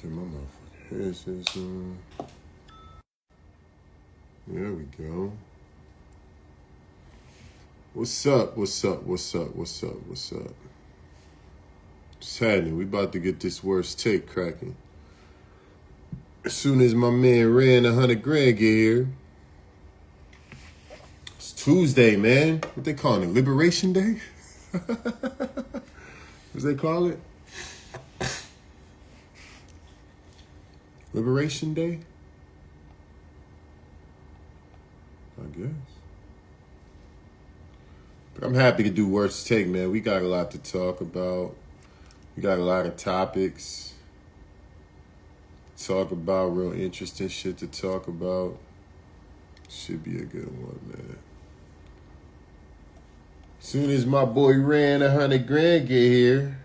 Get my motherfucker. There we go. What's up? What's up? What's up? What's up? What's up? What's happening? We about to get this worst take cracking. As soon as my man ran 100 grand get here. It's Tuesday, man. What they calling it? Liberation Day? What they call it? Liberation Day? I guess. But I'm happy to do worst take, man. We got a lot to talk about. We got a lot of topics. Talk about real interesting shit to talk about. Should be a good one, man. Soon as my boy ran 100 grand get here,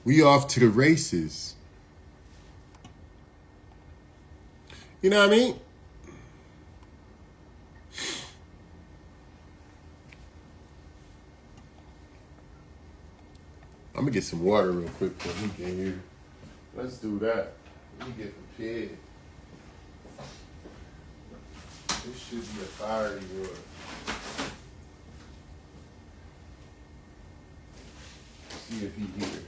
we off to the races. You know what I mean? I'm gonna get some water real quick before we get here. Let's do that. Let me get prepared. This should be a fiery water. See if he here.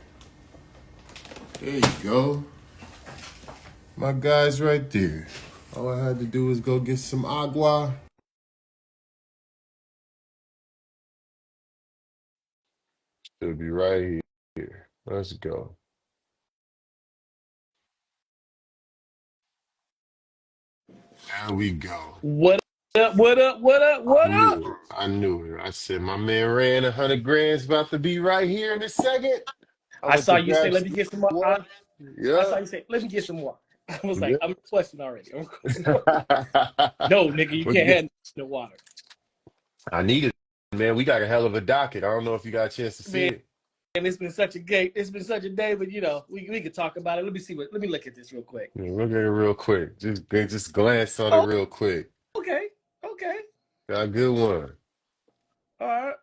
There you go. My guy's right there. All I had to do was go get some agua. Should be right here. Let's go. There we go. What up? What up? What up? I What up? knew it. I knew it. I said, my man ran 100 grand's about to be right here in a second. I I went saw to you say, grab "Let me some get some more." water. I Yeah. saw you say, "Let me get some more." I was like, Yeah. "I'm requesting already. I'm requesting already." No, nigga, you Let's can't get. have no water, I need it, man. We got a hell of a docket. I don't know if you got a chance to see man. it. And it's been such a day. It's been such a day, but we could talk about it. Let me see what. Let me look at this real quick. Yeah, look at it real quick. Just glance on it Oh, real quick. okay, okay, Got a good one. all right,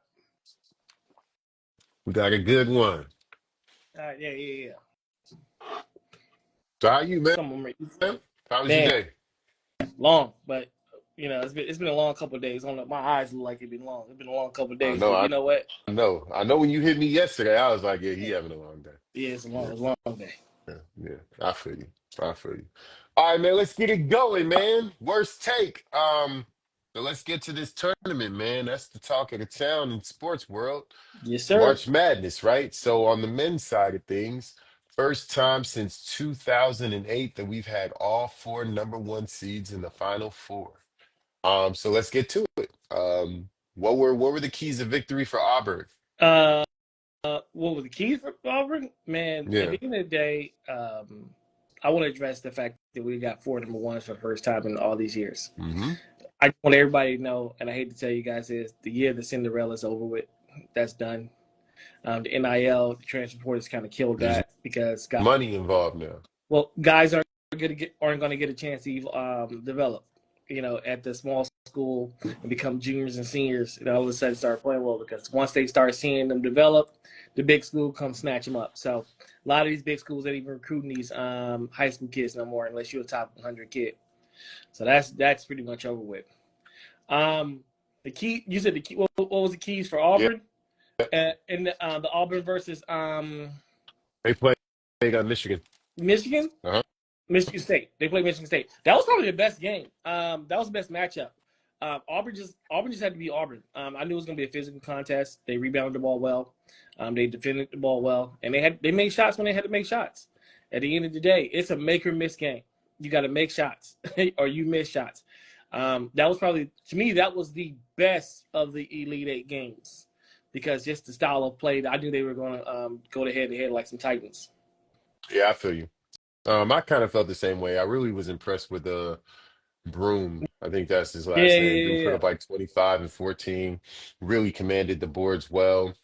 We got a good one. all right, yeah, yeah, yeah. So how you, man? Some of them, How was your man, day? long, but it's been a long couple of days. On my eyes look like it's been long. It's been a long couple of I days, know, but you know what? I know. I know when you hit me yesterday, I was like, yeah, he having a long day. Yeah, Yeah, it's a long day. yeah. I feel you. I feel you. All right, man, let's get it going, man. Worst take. So let's get to this tournament, man. That's the talk of the town in sports world. Yes, It's sir. March Madness, right? So on the men's side of things, first time since 2008 that we've had all four number one seeds in the final four. So let's get to it. What were the keys of victory for Auburn? Uh, what were the keys for Auburn? Man, at Yeah. the end of the day, I want to address the fact that we got four number ones for the first time in all these years. Mm-hmm. I just want everybody to know, and I hate to tell you guys this, the year the Cinderella is over with. That's done. The NIL, the transfer portal has kind of killed There's that because money involved now. guys aren't going to get a chance to develop, at the small school and become juniors and seniors, and all of a sudden start playing well because once they start seeing them develop, the big school comes snatch them up. So a lot of these big schools ain't even recruiting these high school kids no more unless you're a top 100 kid. So that's pretty much over with. Um, the key you said the key. What was the keys for Yeah. Auburn? In the Auburn versus They play. They got Michigan. Michigan. Uh-huh. Michigan State. They played Michigan State. That was probably the best game. That was the best matchup. Auburn just had to be Auburn. I knew it was going to be a physical contest. They rebounded the ball well. They defended the ball well, and they made shots when they had to make shots. At the end of the day, it's a make or miss game. You got to make shots, or you miss shots. That was probably, to me, that was the best of the Elite Eight games because just the style of play. I knew they were going to go to head to head like some Titans. Yeah, I feel you. I kind of felt the same way. I really was impressed with Broom. I think that's his Yeah, last name. Dude yeah, put yeah. up like 25 and 14. Really commanded the boards well.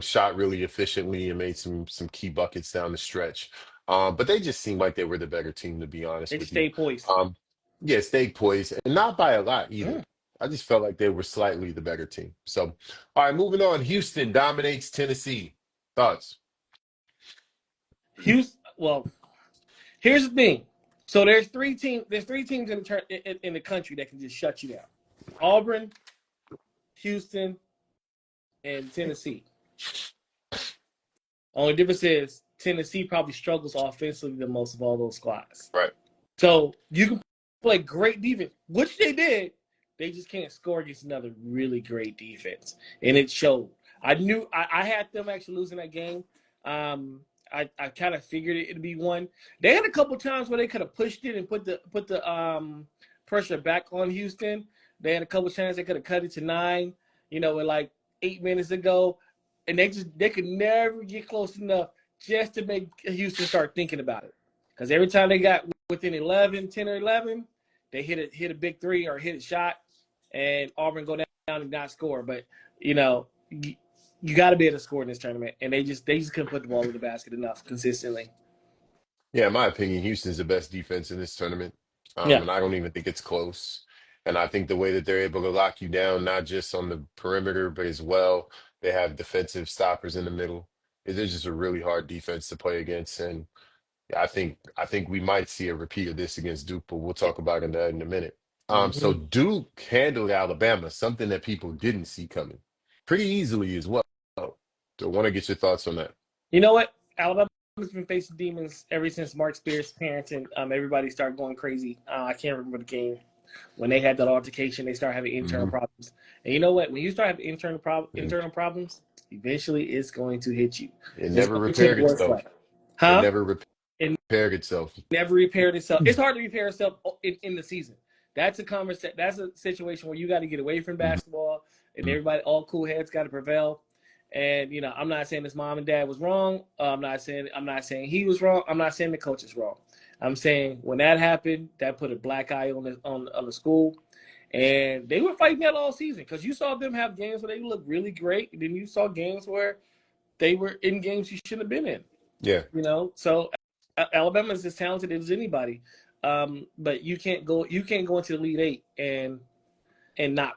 Shot really efficiently and made some key buckets down the stretch. But they just seemed like they were the better team, to be honest They with just you. stayed poised. Um, yeah, stayed poised and not by a lot either. Mm. I just felt like they were slightly the better team. So, all right, moving on. Houston dominates Tennessee. Thoughts? Houston. Well, here's the thing. So there's three teams. There's three teams in the country that can just shut you down: Auburn, Houston, and Tennessee. Only difference is Tennessee probably struggles offensively the most of all those squads. Right. So you can play great defense, which they did. They just can't score against another really great defense, and it showed. I had them actually losing that game. I kind of figured it'd be one. They had a couple times where they could have pushed it and put the pressure back on Houston. They had a couple times they could have cut it to 9. With like 8 minutes ago, and they could never get close enough just to make Houston start thinking about it. Because every time they got within 10 or 11, they hit a big three or hit a shot, and Auburn go down and not score. But you got to be able to score in this tournament, and they just couldn't put the ball in the basket enough consistently. Yeah, in my opinion, Houston's the best defense in this tournament. Yeah. And I don't even think it's close. And I think the way that they're able to lock you down, not just on the perimeter, but as well, they have defensive stoppers in the middle. They're just a really hard defense to play against. And yeah, I think we might see a repeat of this against Duke, but we'll talk about that in a minute. So Mm-hmm. Duke handled Alabama, something that people didn't see coming pretty easily as well. So I want to get your thoughts on that. You know what? Alabama's been facing demons ever since Mark Spears' parents and everybody started going crazy. I can't remember the game when they had that altercation. They started having internal Hmm. problems, and you know what? When you start having internal problems, eventually it's going to hit you. It It's never going to take repaired worse way, itself. It huh? never It repaired itself. never repaired itself. It's hard to repair itself in the season. That's a conversation. That's a situation where you got to get away from Mhm. basketball, and everybody, all cool heads, got to prevail. And I'm not saying his mom and dad was wrong. I'm not saying he was wrong. I'm not saying the coach is wrong. I'm saying when that happened, that put a black eye on the school, and they were fighting that all season because you saw them have games where they looked really great, and then you saw games where they were in games you shouldn't have been in. Yeah. So Alabama is as talented as anybody, but you can't go into the Elite Eight and not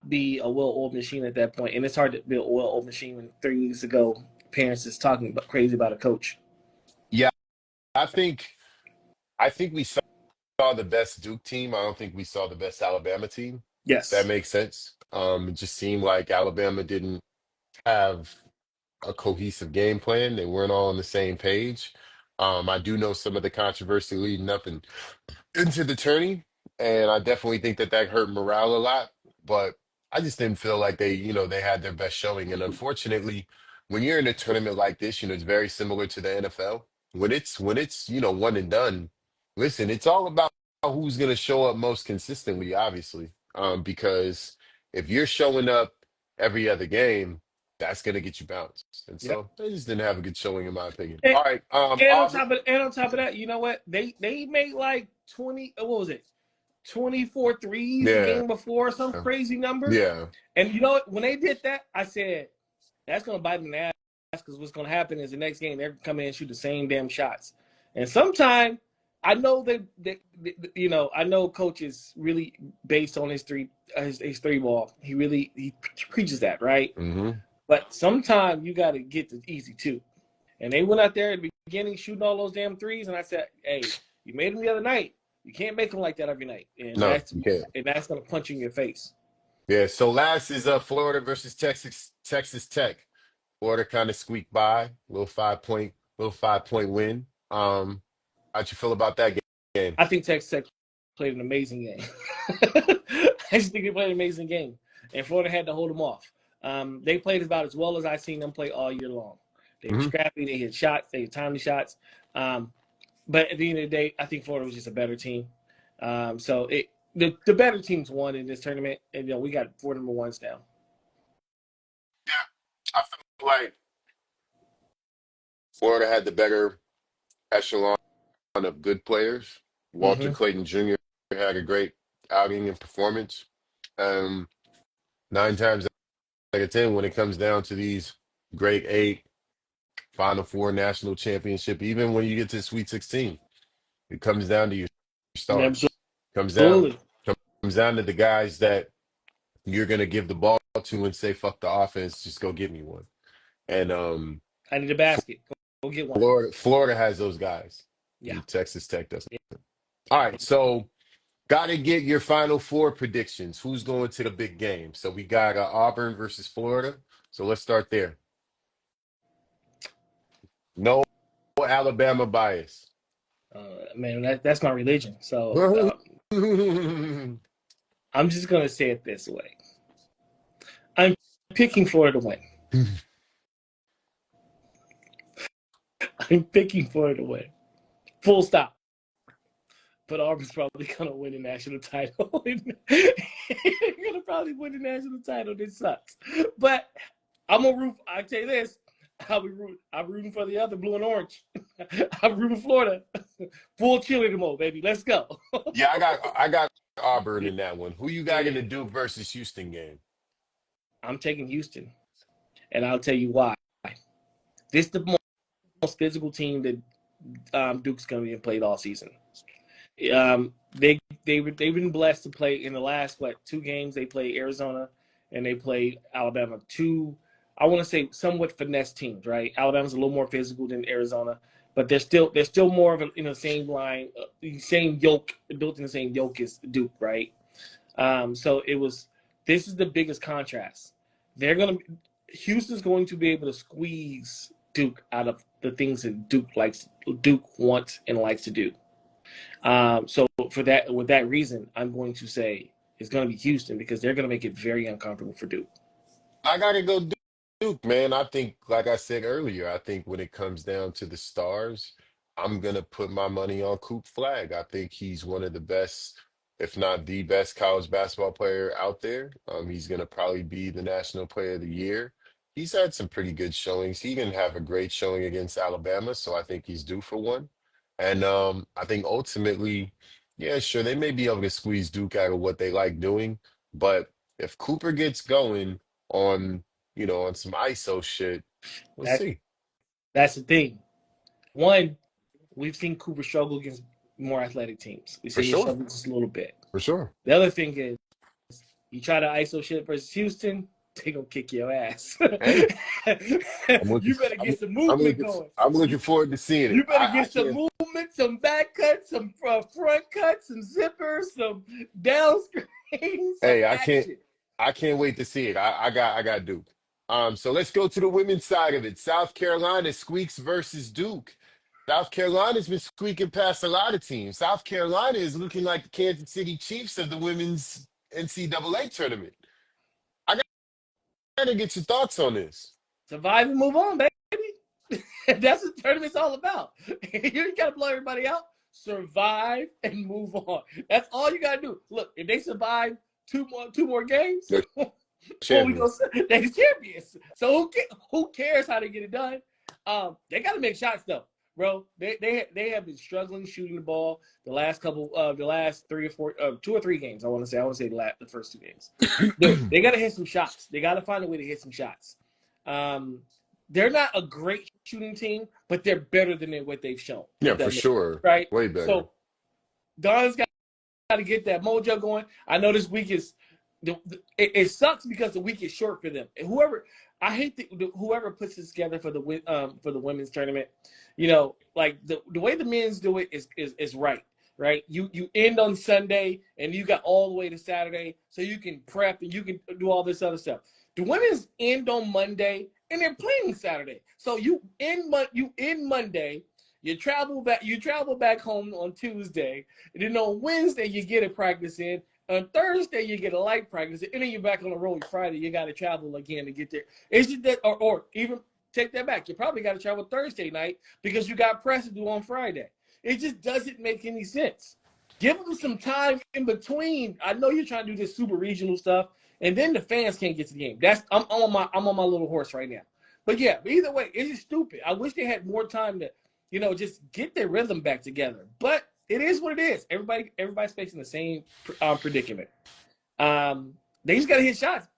be a well-oiled machine at that point. And it's hard to be a well-oiled machine when 3 weeks ago parents is talking about crazy about a coach. Yeah. I think we saw the best Duke team. I don't think we saw the best Alabama team. If that Yes. makes sense. It just seemed like Alabama didn't have a cohesive game plan. They weren't all on the same page. I do know some of the controversy leading up into the tourney, and I definitely think that hurt morale a lot. But I just didn't feel like they had their best showing. And unfortunately, when you're in a tournament like this, it's very similar to the NFL. When it's one and done, listen, it's all about who's going to show up most consistently, obviously. Because if you're showing up every other game, that's going to get you bounced. And Yep. so they just didn't have a good showing, in my opinion. And, All right, and on Auburn. top of that, you know what? They made like 20. What was it? 24 threes the Yeah, game before, some crazy number. yeah. And you know what? When they did that, I said that's going to bite them in the ass because what's going to happen is the next game they're coming in and shoot the same damn shots. And sometimes I know I know coach is really based on his three ball. He preaches that, right? Hmm. But sometimes you got to get the easy too. And they went out there at the beginning shooting all those damn threes, and I said, "Hey, you made them the other night. You can't make them like that every night, and No, you can't. that's going to punch you in your face." Yeah. So last is Florida versus Texas Tech. Florida kind of squeaked by, little 5 point win. How'd you feel about that game? I think Texas Tech played an amazing game. I just think they played an amazing game, and Florida had to hold them off. They played about as well as I've seen them play all year long. They were Hmm. scrappy. They hit shots. They hit timely shots. But at the end of the day, I think Florida was just a better team. So the better teams won in this tournament, and we got 4 number ones now. Yeah, I feel like Florida had the better echelon of good players. Walter Mm-hmm. Clayton Jr. had a great outing and performance. Um, 9 times out of 10, when it comes down to these Great Eight, Final Four, national championship, even when you get to the Sweet 16, it comes down to your stars. Comes down Absolutely. comes down to the guys that you're gonna give the ball to and say, fuck the offense, just go get me one. And I need a basket. Go get one. Florida has those guys. Yeah. Texas Tech doesn't. All right, so got to get your Final Four predictions. Who's going to the big game? So we got Auburn versus Florida. So let's start there. No Alabama bias. Man, that's my religion. So I'm just gonna say it this way. I'm picking Florida to win. I'm picking Florida to win. Full stop. But Auburn's probably gonna win the national title. They're gonna probably win the national title. This sucks. But I'm gonna root. I tell you this. I'm rooting for the other blue and orange. I'm rooting Florida. Full cheerleader mode, baby. Let's go. Yeah, I got Auburn in that one. Who you got in Yeah. the Duke versus Houston game? I'm taking Houston, and I'll tell you why. This is the most physical team that Duke's going to be played all season. They've been blessed to play in the last 2 games. They play Arizona and they play Alabama. 2, I want to say, somewhat finesse teams, right? Alabama's a little more physical than Arizona, but they're still more of in the same line, same yoke, built in the same yoke as Duke, right? So this is the biggest contrast. Houston's going to be able to squeeze Duke out of the things that Duke wants and likes to do. So with that reason, I'm going to say it's going to be Houston because they're going to make it very uncomfortable for Duke. I gotta go Duke, man. I think, like I said earlier, I think when it comes down to the stars, I'm gonna put my money on Coop Flag. I think he's one of the best, if not the best, college basketball player out there. He's gonna probably be the National Player of the Year. He's had some pretty good showings. He didn't have a great showing against Alabama, so I think he's due for one. And I think ultimately, yeah, sure, they may be able to squeeze Duke out of what they like doing, but if Cooper gets going on, on some ISO shit. We'll That see. that's the thing. One, we've seen Cooper struggle against more athletic teams. We've For seen him sure. struggle just a little bit. For sure. The other thing is, you try to ISO shit versus Houston, they gonna kick your ass. Hey, I'm looking You better I'm, get some I'm movement looking going. I'm looking forward to seeing it. You better I get some can't movement, some back cuts, some front cuts, some zippers, some down screens, some hey, action. I can't wait to see it. I got Duke. So let's go to the women's side of it. South Carolina squeaks versus Duke. South Carolina's been squeaking past a lot of teams. South Carolina is looking like the Kansas City Chiefs of the women's NCAA tournament. I gotta get your thoughts on this. Survive and move on, baby. That's what the tournament's all about. You gotta blow everybody out, survive and move on. That's all you gotta do. Look, if they survive two more games, The what we gonna champions. say? They the champions. So who cares how they get it done? They gotta make shots though, bro. They have been struggling shooting the ball the last 3 or 4, 2 or 3 games. I want to say the first 2 games. They gotta hit some shots. They gotta find a way to hit some shots. They're not a great shooting team, but they're better than what they've shown. Yeah, for sure. Right? Way better. So Don's got to get that mojo going. I know this week it sucks because the week is short for them. And I hate whoever puts this together for the women's tournament. Like the way the men's do it is right. Right? You end on Sunday and you got all the way to Saturday, so you can prep and you can do all this other stuff. The women's end on Monday and they're playing Saturday. So you end Monday, you travel back home on Tuesday, and then on Wednesday you get a practice in. On Thursday you get a light practice, and then you're back on the road Friday. You got to travel again to get there. It's just that, or even take that back. You probably got to travel Thursday night because you got press to do on Friday. It just doesn't make any sense. Give them some time in between. I know you're trying to do this super regional stuff, and then the fans can't get to the game. I'm on my little horse right now. But yeah, either way, it's just stupid. I wish they had more time to, just get their rhythm back together. But it is what it is. Everybody's facing the same predicament. They just gotta hit shots.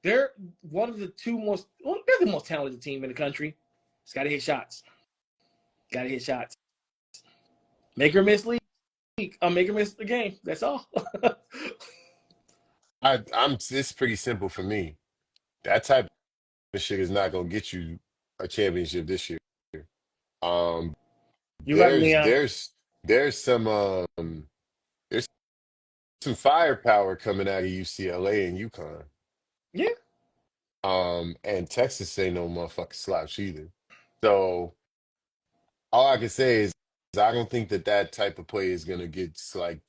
They're one of the they're the most talented team in the country. Just gotta hit shots. Gotta hit shots. Make her miss league. Make her miss the game. That's all. It's pretty simple for me. That type championship is not going to get you a championship this year. Um, You're right, there's Leon. there's there's some there's some firepower coming out of UCLA and UConn. Yeah. And Texas ain't no motherfucking slouch either. So all I can say is I don't think that that type of play is gonna get like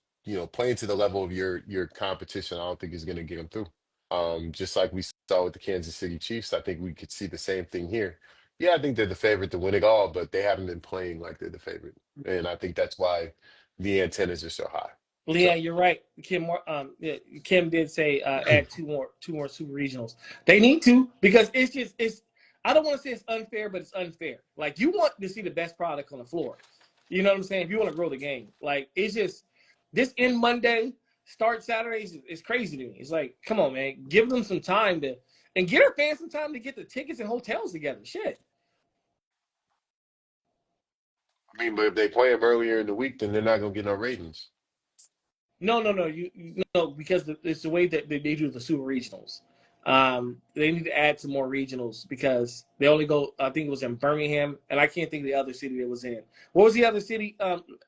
playing to the level of your competition. I don't think is gonna get them through. Just like we saw with the Kansas City Chiefs, I think we could see the same thing here. Yeah, I think they're the favorite to win it all, but they haven't been playing like they're the favorite, and I think that's why the antennas are so high. So Leon, you're right. Yeah, Kim did say add two more super regionals. They need to because it's. I don't want to say it's unfair, but it's unfair. Like you want to see the best product on the floor. You know what I'm saying? If you want to grow the game, like it's just this end Monday, start Saturdays is crazy to me. It's like, come on, man, give them some time to and get our fans some time to get the tickets and hotels together. Shit. I mean, but if they play them earlier in the week, then they're not gonna get no ratings. No. You know because it's the way that they do the super regionals. They need to add some more regionals because they only go. I think it was in Birmingham, and I can't think of the other city it was in. What was the other city?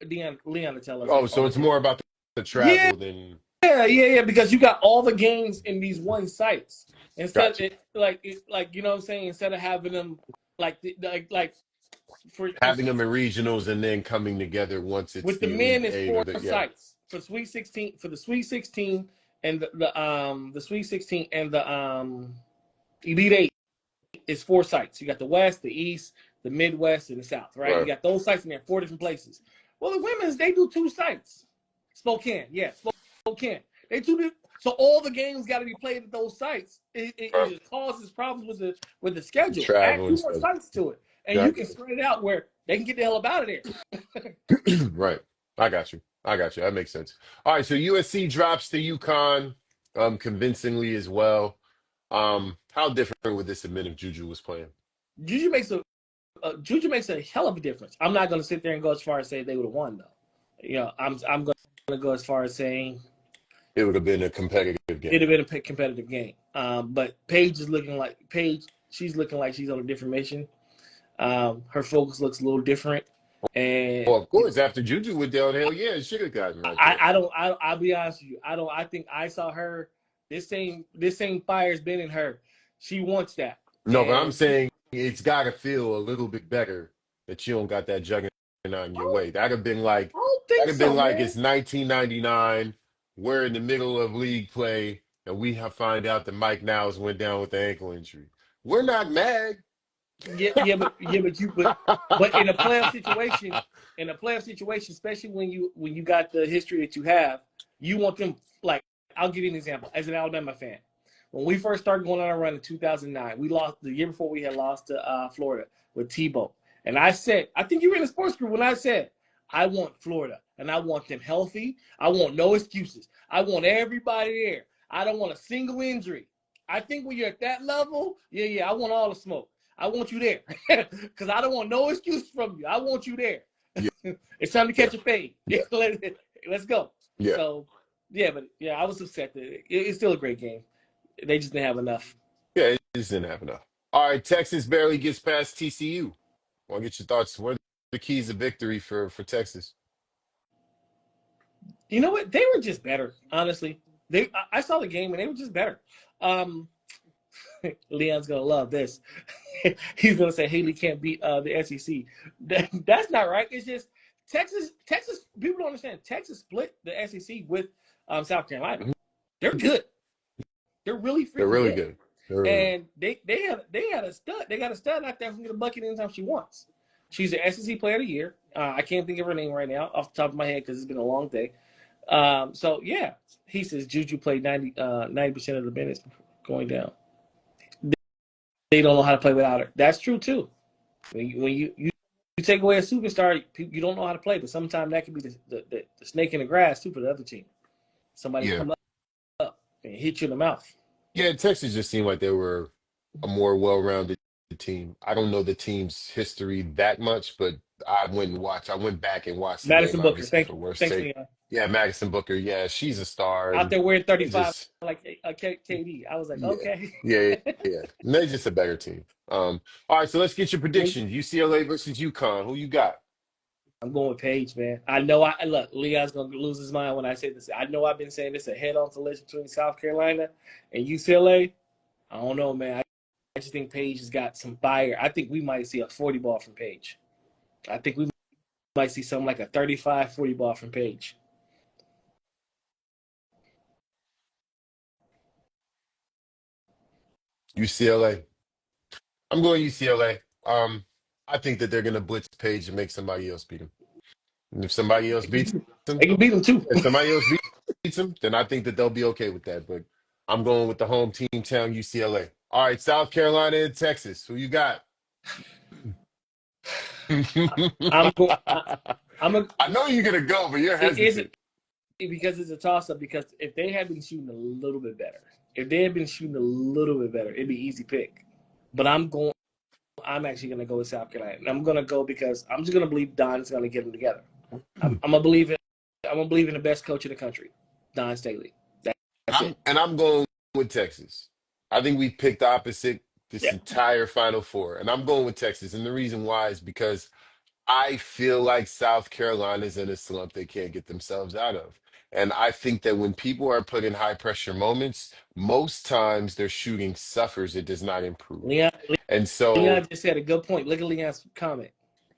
Leon to tell us. Oh, so it's more about the Yeah, travel than yeah. Because you got all the games in these one sites instead. gotcha. Like you know what I'm saying. Instead of having them like for Having them in regionals and then coming together once it's with the the men Elite is Eight or four the yeah. sites for Sweet 16 for the Sweet 16 and the Sweet 16 and the Elite Eight is four sites. You got the West, the East, the Midwest, and the South. Right? You Right. got those sites in there, four different places. Well, the women's they do two sites. Spokane, yeah, Spokane. They do so all the games got to be played at those sites. It Right. just causes problems with the schedule. Add Travel two and more stuff. sites to it, and you Got can spread it out where they can get the hell up out of there. you. Right. I got you. I got you. That makes sense. All right. So USC drops to UConn convincingly as well. How different would this have been if Juju was playing? Juju makes a Juju makes a hell of a difference. I'm not going to sit there and go as far as say they would have won though. You know, I'm going to go as far as saying It would have been a competitive it'd game. have been a competitive game. But Paige is looking like Paige. She's looking like she's on a different mission. Her focus looks a little different, and Well, of course, after Juju went downhill, yeah, it should have gotten right there. I don't. I'll be honest with you. I don't. I think I saw her. This same fire's been in her. She wants that, No, but I'm and saying it's got to feel a little bit better that you don't got that juggernaut in your way. I don't think That'd have been so, like man. it's 1999. We're in the middle of league play, and we have find out that Mike Niles went down with the ankle injury. We're not mad. But in a playoff situation, especially when you got the history that you have, you want them like I'll give you an example. As an Alabama fan, when we first started going on a run in 2009, we lost the year before we had lost to Florida with Tebow, and I said, I think you were in the sports group when I said, I want Florida and I want them healthy. I want no excuses. I want everybody there. I don't want a single injury. I think when you're at that level, yeah, I want all the smoke. I want you there because I don't want no excuse from you. I want you there. Yeah, It's time to yeah, catch a fade. yeah, Let's go. yeah. So, yeah, but yeah, I was upset. It's still a great game. They just didn't have enough. Yeah, it just didn't have enough. All right, Texas barely gets past TCU. Want to get your thoughts? What are the keys of victory for Texas? You know what? They were just better, honestly. I saw the game and they were just better. Um, Leon's gonna love this. He's gonna say Haley can't beat the SEC. That's not right. It's just Texas. Texas. People don't understand. Texas split the SEC with South Carolina. Mhm. They're good. They're really They're freaking really good. good. They're really good. And they had a stud. They got a stud out there who can get a bucket anytime she wants. She's the SEC Player of the Year. I can't think of her name right now off the top of my head because it's been a long day. So yeah, he says Juju played 90% of the minutes going down. They don't know how to play without her. That's true too. When you take away a superstar, you don't know how to play. But sometimes that could be the snake in the grass too for the other team. Somebody Yeah. come up and hit you in the mouth. Yeah, Texas just seemed like they were a more well-rounded team. I don't know the team's history that much, but I went back and watched the game, Madison Booker, obviously, thank for you, worst thanks, take. Leon. Yeah, Madison Booker. Yeah, she's a star, out and there wearing they 35 just like KD. I was like, yeah, okay. yeah. And they're just a better team. All right, so let's get your I'm predictions. UCLA versus UConn. Who you got? going with Page, man. I know I look, Leon's gonna lose his mind when I say this. I know I've been saying this a head-on collision between South Carolina and UCLA. I don't know, man. I just think Page has got some fire. I think we might see a 40 ball from Page. I think we might see something like a 35-40 ball from Page. UCLA. I'm going UCLA. I think that they're gonna blitz Page and make somebody else beat him. And if somebody else beats They him, can beat them too. if somebody else beats him, then I think that they'll be okay with that. But I'm going with the home team town UCLA. All right, South Carolina and Texas. Who you got? I'm going. I'm a. I know you're gonna go, but you're It isn't hesitant. because it's a toss up. Because if they had been shooting a little bit better, if they had been shooting a little bit better, it'd be easy pick. But I'm going. I'm actually going to go with South Carolina. And I'm going to go because I'm just going to believe Don's going to get them together. I'm going to believe it. I'm going to believe in the best coach in the country, Don Staley. That's it. I'm going with Texas. I think we picked opposite this Yeah. entire Final Four, and I'm going with Texas. And the reason why is because I feel like South Carolina's in a slump they can't get themselves out of. And I think that when people are put in high pressure moments, most times their shooting suffers, it does not improve. Leon, And Leon so just said a good point. Look at Leon's comment.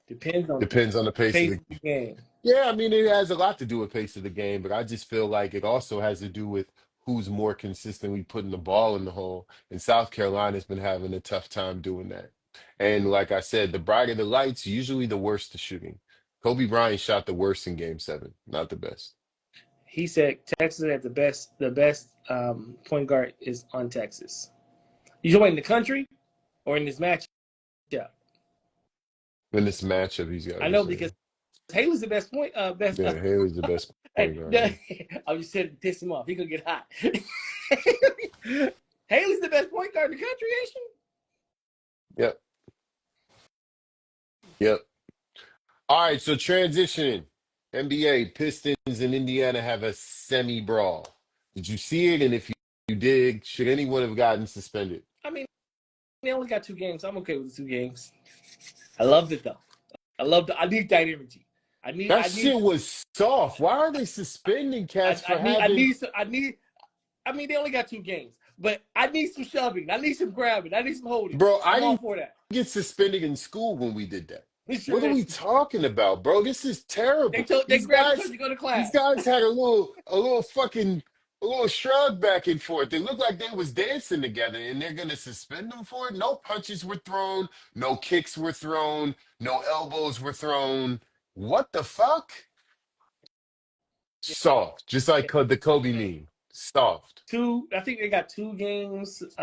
Depends on the depends on the pace of pace the of the game. yeah, I mean it has a lot to do with pace of the game, but I just feel like it also has to do with who's more consistently putting the ball in the hole. And South Carolina's been having a tough time doing that. And like I said, the brighter the lights, usually the worse the shooting. Kobe Bryant shot the worst in game 7, not the best. He said Texas had the best. The best point guard is on Texas. You talking in the country or in this matchup? In this matchup, he's got I to know say. because Haley's the best point. Best. Yeah, Haley's the best point Hey, guard. I was just saying to piss him off. He gonna get hot. Haley's the best point guard in the country, ain't she? Yep, yep. All right, so transitioning. NBA, Pistons and Indiana have a semi-brawl. Did you see it? And if you did, should anyone have gotten suspended? I mean, they only got 2 games. I'm okay with the 2 games. I loved it though. I loved it. I need that energy. I need. That I need. shit was soft. Why are they suspending cats for I need. I having, need. Some, I need. I mean, they only got 2 games, but I need some shoving. I need some grabbing. I need some holding. bro? I I'm all didn't for that. get suspended in school when we did that. It's What are true. we talking about, bro? This is terrible. They grabbed you because you go to These class. guys had a little shrug back and forth. It looked like they was dancing together, and they're gonna suspend them for it. No punches were thrown, no kicks were thrown, no elbows were thrown. What the fuck? Soft, just like the Kobe meme. Soft. I think they got 2 games, 2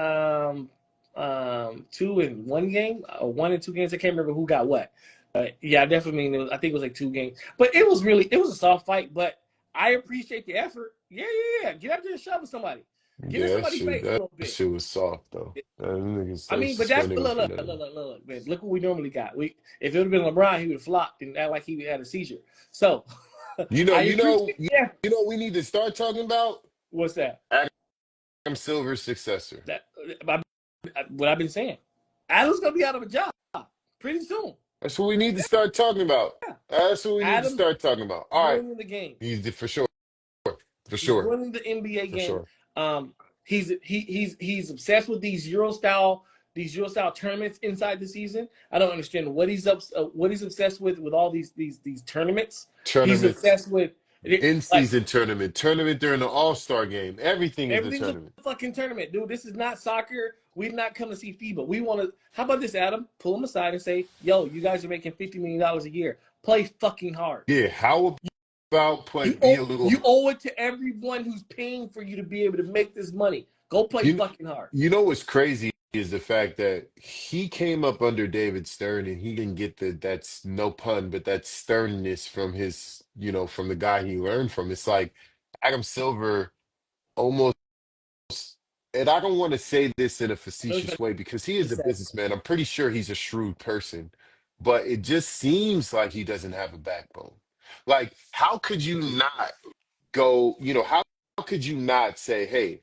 in 1 game, or 1 and 2 games. I can't remember who got what. Yeah, I definitely mean, I think it was like 2 games. But it was a soft fight, but I appreciate the effort. Yeah, yeah, yeah. Get out there and shove with somebody. Get in Yeah, somebody's face a that little bit. shit was soft though. Them niggas, I they mean, but that's suspending him look, for look, look, nothing. look, look, look, man. Look what we normally got. If it would have been LeBron, he would have flopped and act like he had a seizure. So You know, I you know, appreciate yeah. you know, what we need to start talking about What's that? Adam Silver's successor. That what I've been saying. Adam's gonna be out of a job pretty soon. That's what we need to start talking about. Yeah. That's what we need to Adam start talking about. All right, ruining the game. for sure, for He's sure, ruining the NBA for game. sure. He's obsessed with these Euro style tournaments inside the season. I don't understand what he's obsessed with all these tournaments. He's Tournaments, obsessed with in like season tournament during the All Star game. Everything is a everything's a tournament. fucking tournament, dude. This is not soccer. We've not come to see FIBA. We want to. How about this, Adam? Pull him aside and say, "Yo, you guys are making $50 million a year. Play fucking hard. Yeah, how about play? You Be owe, a little. you owe it to everyone who's paying for you to be able to make this money. Go play You fucking hard." you know what's crazy is the fact that he came up under David Stern and he didn't get that's no pun, but that sternness from from the guy he learned from. It's like Adam Silver almost, and I don't want to say this in a I know what facetious way because he you is a said. businessman. I'm pretty sure he's a shrewd person, but it just seems like he doesn't have a backbone. Like, how could you not go, how could you not say, hey,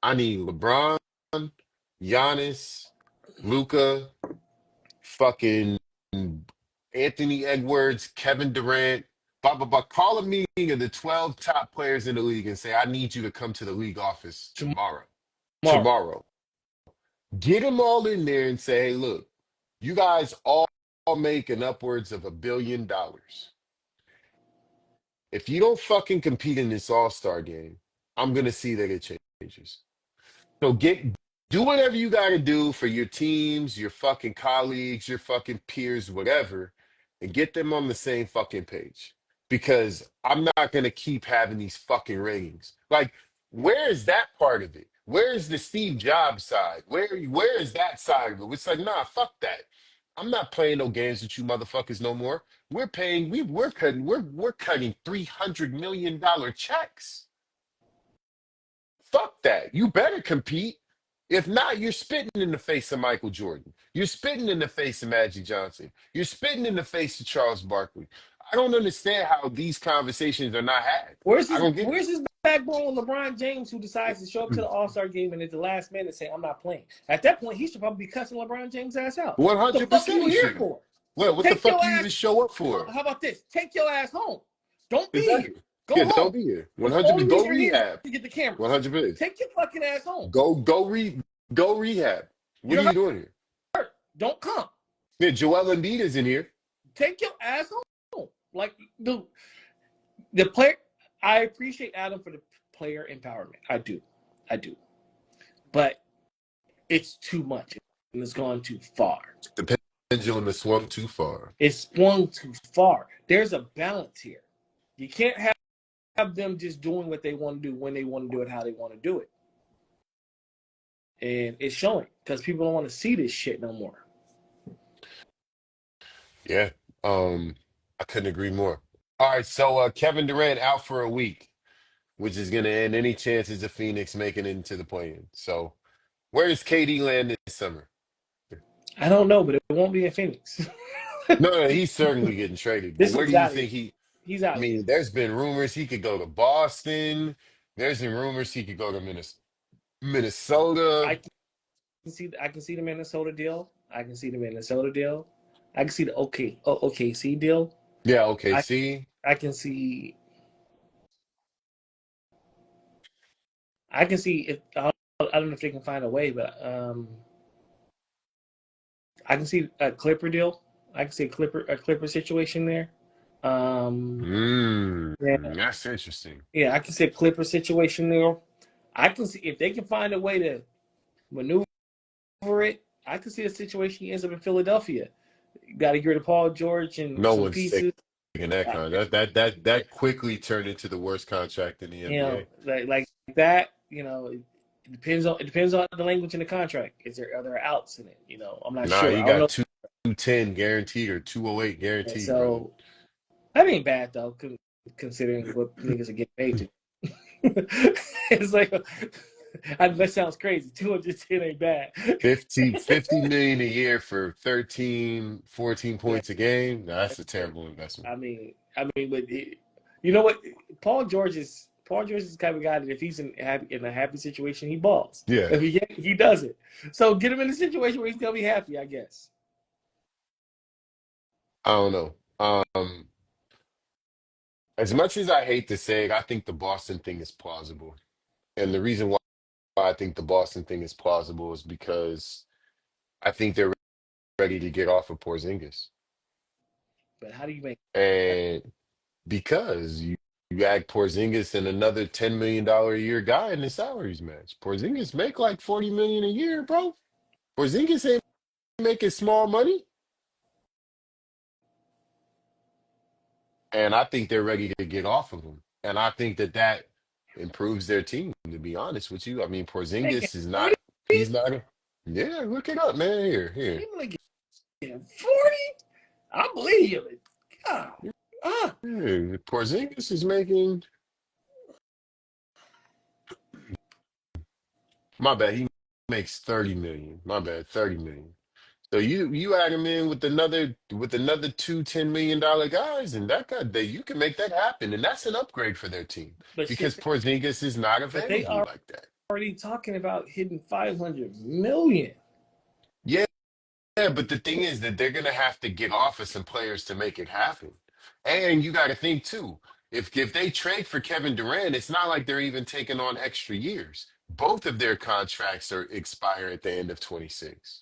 I need LeBron, Giannis, Luca, fucking Anthony Edwards, Kevin Durant, blah, blah, blah. Call a meeting of the 12 top players in the league and say, I need you to come to the league office tomorrow. Tomorrow. Tomorrow. Get them all in there and say, hey, look, you guys all make an upwards of $1 billion. If you don't fucking compete in this all-star game, I'm gonna see that it changes. So do whatever you gotta do for your teams, your fucking colleagues, your fucking peers, whatever, and get them on the same fucking page. Because I'm not gonna keep having these fucking ratings. Like, where is that part of it? Where is the Steve Jobs side? Where is that side of it? It's like, nah, fuck that. I'm not playing no games with you motherfuckers no more. We're cutting $300 million checks. Fuck that. You better compete. If not, you're spitting in the face of Michael Jordan. You're spitting in the face of Magic Johnson. You're spitting in the face of Charles Barkley. I don't understand how these conversations are not had. I don't get it. Where's his backbone on LeBron James, who decides to show up to the All-Star game and at the last minute say, I'm not playing? At that point, he should probably be cussing LeBron James' ass out. What the fuck are 100% you he here should. for? Well, what the Take your fuck you even ass. show up for? How about this? Take your ass home. Don't be here. Exactly. Go Yeah, home. don't be here. The only 100%. reason Go you're here is rehab. to get the cameras. 100%. Take your fucking ass home. Go rehab. What are You're you doing here? hurt. Don't come. Yeah, Joel Embiid is in here. Take your ass home. Like the player. I appreciate Adam for the player empowerment. I do. But it's too much and it's gone too far. The pendulum has swung too far. It's swung too far. There's a balance here. You can't have them just doing what they want to do when they want to do it, how they want to do it. And it's showing because people don't want to see this shit no more. Yeah. I couldn't agree more. All right, so Kevin Durant out for a week, which is gonna end any chances of Phoenix making it into the play-in. So where does KD land this summer? I don't know, but it won't be in Phoenix. No, he's certainly getting traded. But This where one's do you out of here. think he He's out I of here. mean, there's been rumors he could go to Boston. There's been rumors he could go to Minnesota. I can see the Minnesota deal. I can see the OKC deal. Yeah, OKC. I can see if I don't know if they can find a way, but I can see a Clipper deal. I can see a Clipper situation there. Yeah, That's interesting. yeah, I can see a Clipper situation there. I can see if they can find a way to maneuver it. I can see a situation he ends up in Philadelphia. You got to get rid of Paul George and No some one's pieces. taking that contract. That quickly turned into the worst contract in the You know, NBA. like that. You know, it depends on the language in the contract. Are there outs in it? You know, I'm not Nah, sure. he I don't got know. 210 guaranteed or 208 And guaranteed, brother. so that ain't bad though, considering what niggas are getting paid to. It's like that sounds crazy. 210 ain't bad. 50 million a year for 13, 14 Yeah, points a game. Nah, that's a terrible investment. but you know what? Paul George is the type of guy that if he's in a happy situation, he balls. Yeah, If he does it. So get him in a situation where he's gonna be happy, I guess. I don't know. As much as I hate to say it, I think the Boston thing is plausible. And the reason why I think the Boston thing is plausible is because I think they're ready to get off of Porzingis. But how do you make that? And because you add Porzingis and another $10 million a year guy in the salaries match. Porzingis make like 40 million a year, bro. Porzingis ain't making small money. And I think they're ready to get off of him. And I think that improves their team, to be honest with you. I mean, Making Porzingis is 40? not, he's not, yeah, look it up, man. Here. People are getting 40? I believe it. God. Yeah, Porzingis is making, my bad, he makes 30 million. My bad, 30 million. So you add him in with another two $10 million guys, and that you can make that happen, and that's an upgrade for their team But shit, because Porzingis is not but they available are like that. already talking about hitting 500 million. Yeah, yeah, but the thing is that they're gonna have to get off of some players to make it happen. And you got to think too, if they trade for Kevin Durant, it's not like they're even taking on extra years. Both of their contracts are expire at the end of 26.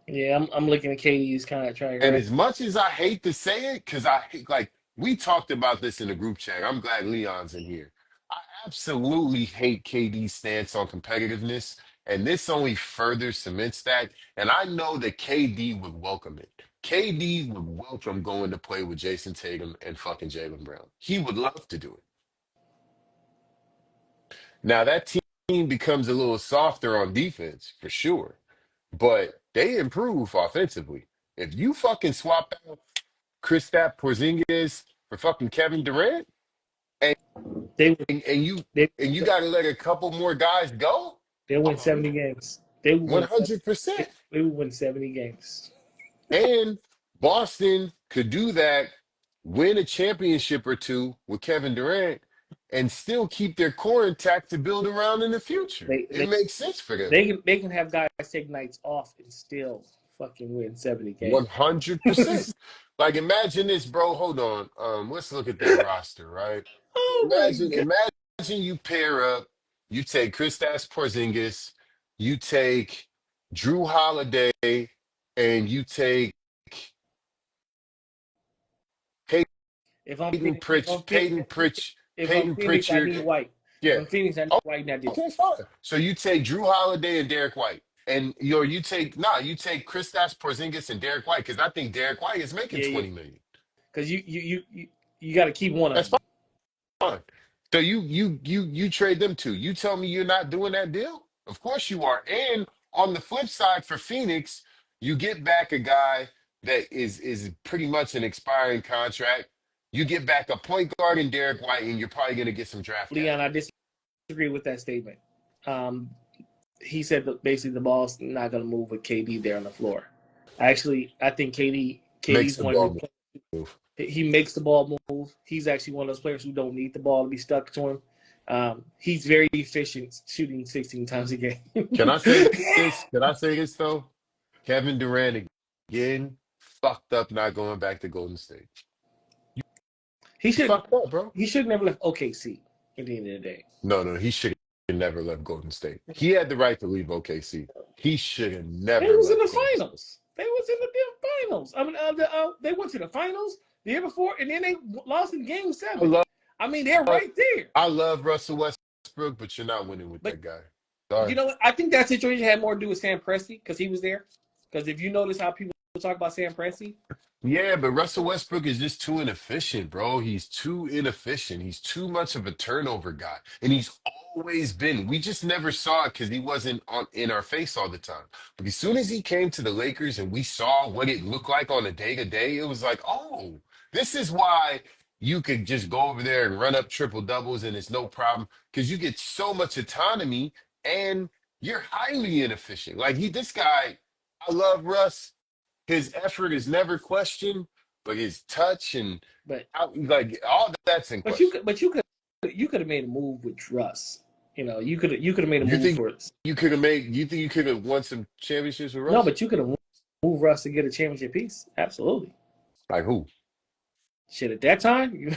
Yeah, I'm looking at KD's contract And right. as much as I hate to say it, because I like we talked about this in the group chat. I'm glad Leon's in here. I absolutely hate KD's stance on competitiveness, and this only further cements that. And I know that KD would welcome it. KD would welcome going to play with Jason Tatum and fucking Jalen Brown. He would love to do it. Now that team becomes a little softer on defense for sure, but they improve offensively. If you fucking swap out Kristaps Porzingis for fucking Kevin Durant, and They would and you they and you got to let a couple more guys go. they win Oh 70 yeah, games. They would one win 70. hundred percent. They would win 70 games. And Boston could do that, win a championship or two with Kevin Durant, and still keep their core intact to build around in the future. They It they makes sense for them. they can have guys take nights off and still fucking win 70 games. 100%. Like imagine this, bro. Hold on. Let's look at their roster, right? Oh my Imagine you pair up, you take Kristaps Porzingis, you take Drew Holiday, and you take If I'm Peyton Phoenix, if I'm Pritch, Phoenix, Peyton Pritch, if I'm Peyton Phoenix, I Pritchard. need White. If Yeah. I'm Phoenix, I need Oh, White in that deal. okay, fine. So you take Drew Holiday and Derek White. And you take Kristaps Porzingis and Derek White, because I think Derek White is making Yeah, yeah. 20 million. Because you got to keep one of That's them. fine. So you trade them two. You tell me you're not doing that deal? Of course you are. And on the flip side for Phoenix, you get back a guy that is pretty much an expiring contract. You get back a point guard in Derek White, and you're probably going to get some draft Leon, I capital. disagree with that statement. Um, he said that basically the ball's not going to move with KD there on the floor. Actually, I think Makes KD's the one of those ball players. move. He makes the ball move. He's actually one of those players who don't need the ball to be stuck to him. He's very efficient shooting 16 times a game. Can I say this? Can I say this though? Kevin Durant again fucked up not going back to Golden State. he He should fucked up, bro. he should never left OKC at the end of the day. No, he should have never left Golden State. He had the right to leave OKC. He should have They never was in left the Golden State. finals. They was in the damn finals. I mean, they went to the finals the year before, and then they lost in Game I 7. love, I mean, they're right there. I love Russell Westbrook, but you're not winning with But that guy. you Sorry. know what? I think that situation had more to do with Sam Presti because he was there. Because if you notice how people talk about Sam Presti, Yeah, but Russell Westbrook is just too inefficient, bro. He's too inefficient. He's too much of a turnover guy. And he's always been. We just never saw it because he wasn't on in our face all the time. But as soon as he came to the Lakers and we saw what it looked like on a day-to-day, it was like, oh, this is why you could just go over there and run up triple doubles and it's no problem. Because you get so much autonomy and you're highly inefficient. Like this guy, I love Russ. His effort is never questioned, but his touch and but like all that's in but you question. could but you could have made a move with Russ. You could have made a You move think for you think you could have won some championships with no, Russ? but you could have moved Russ to get a championship piece. Absolutely. Like who? Shit, at that time,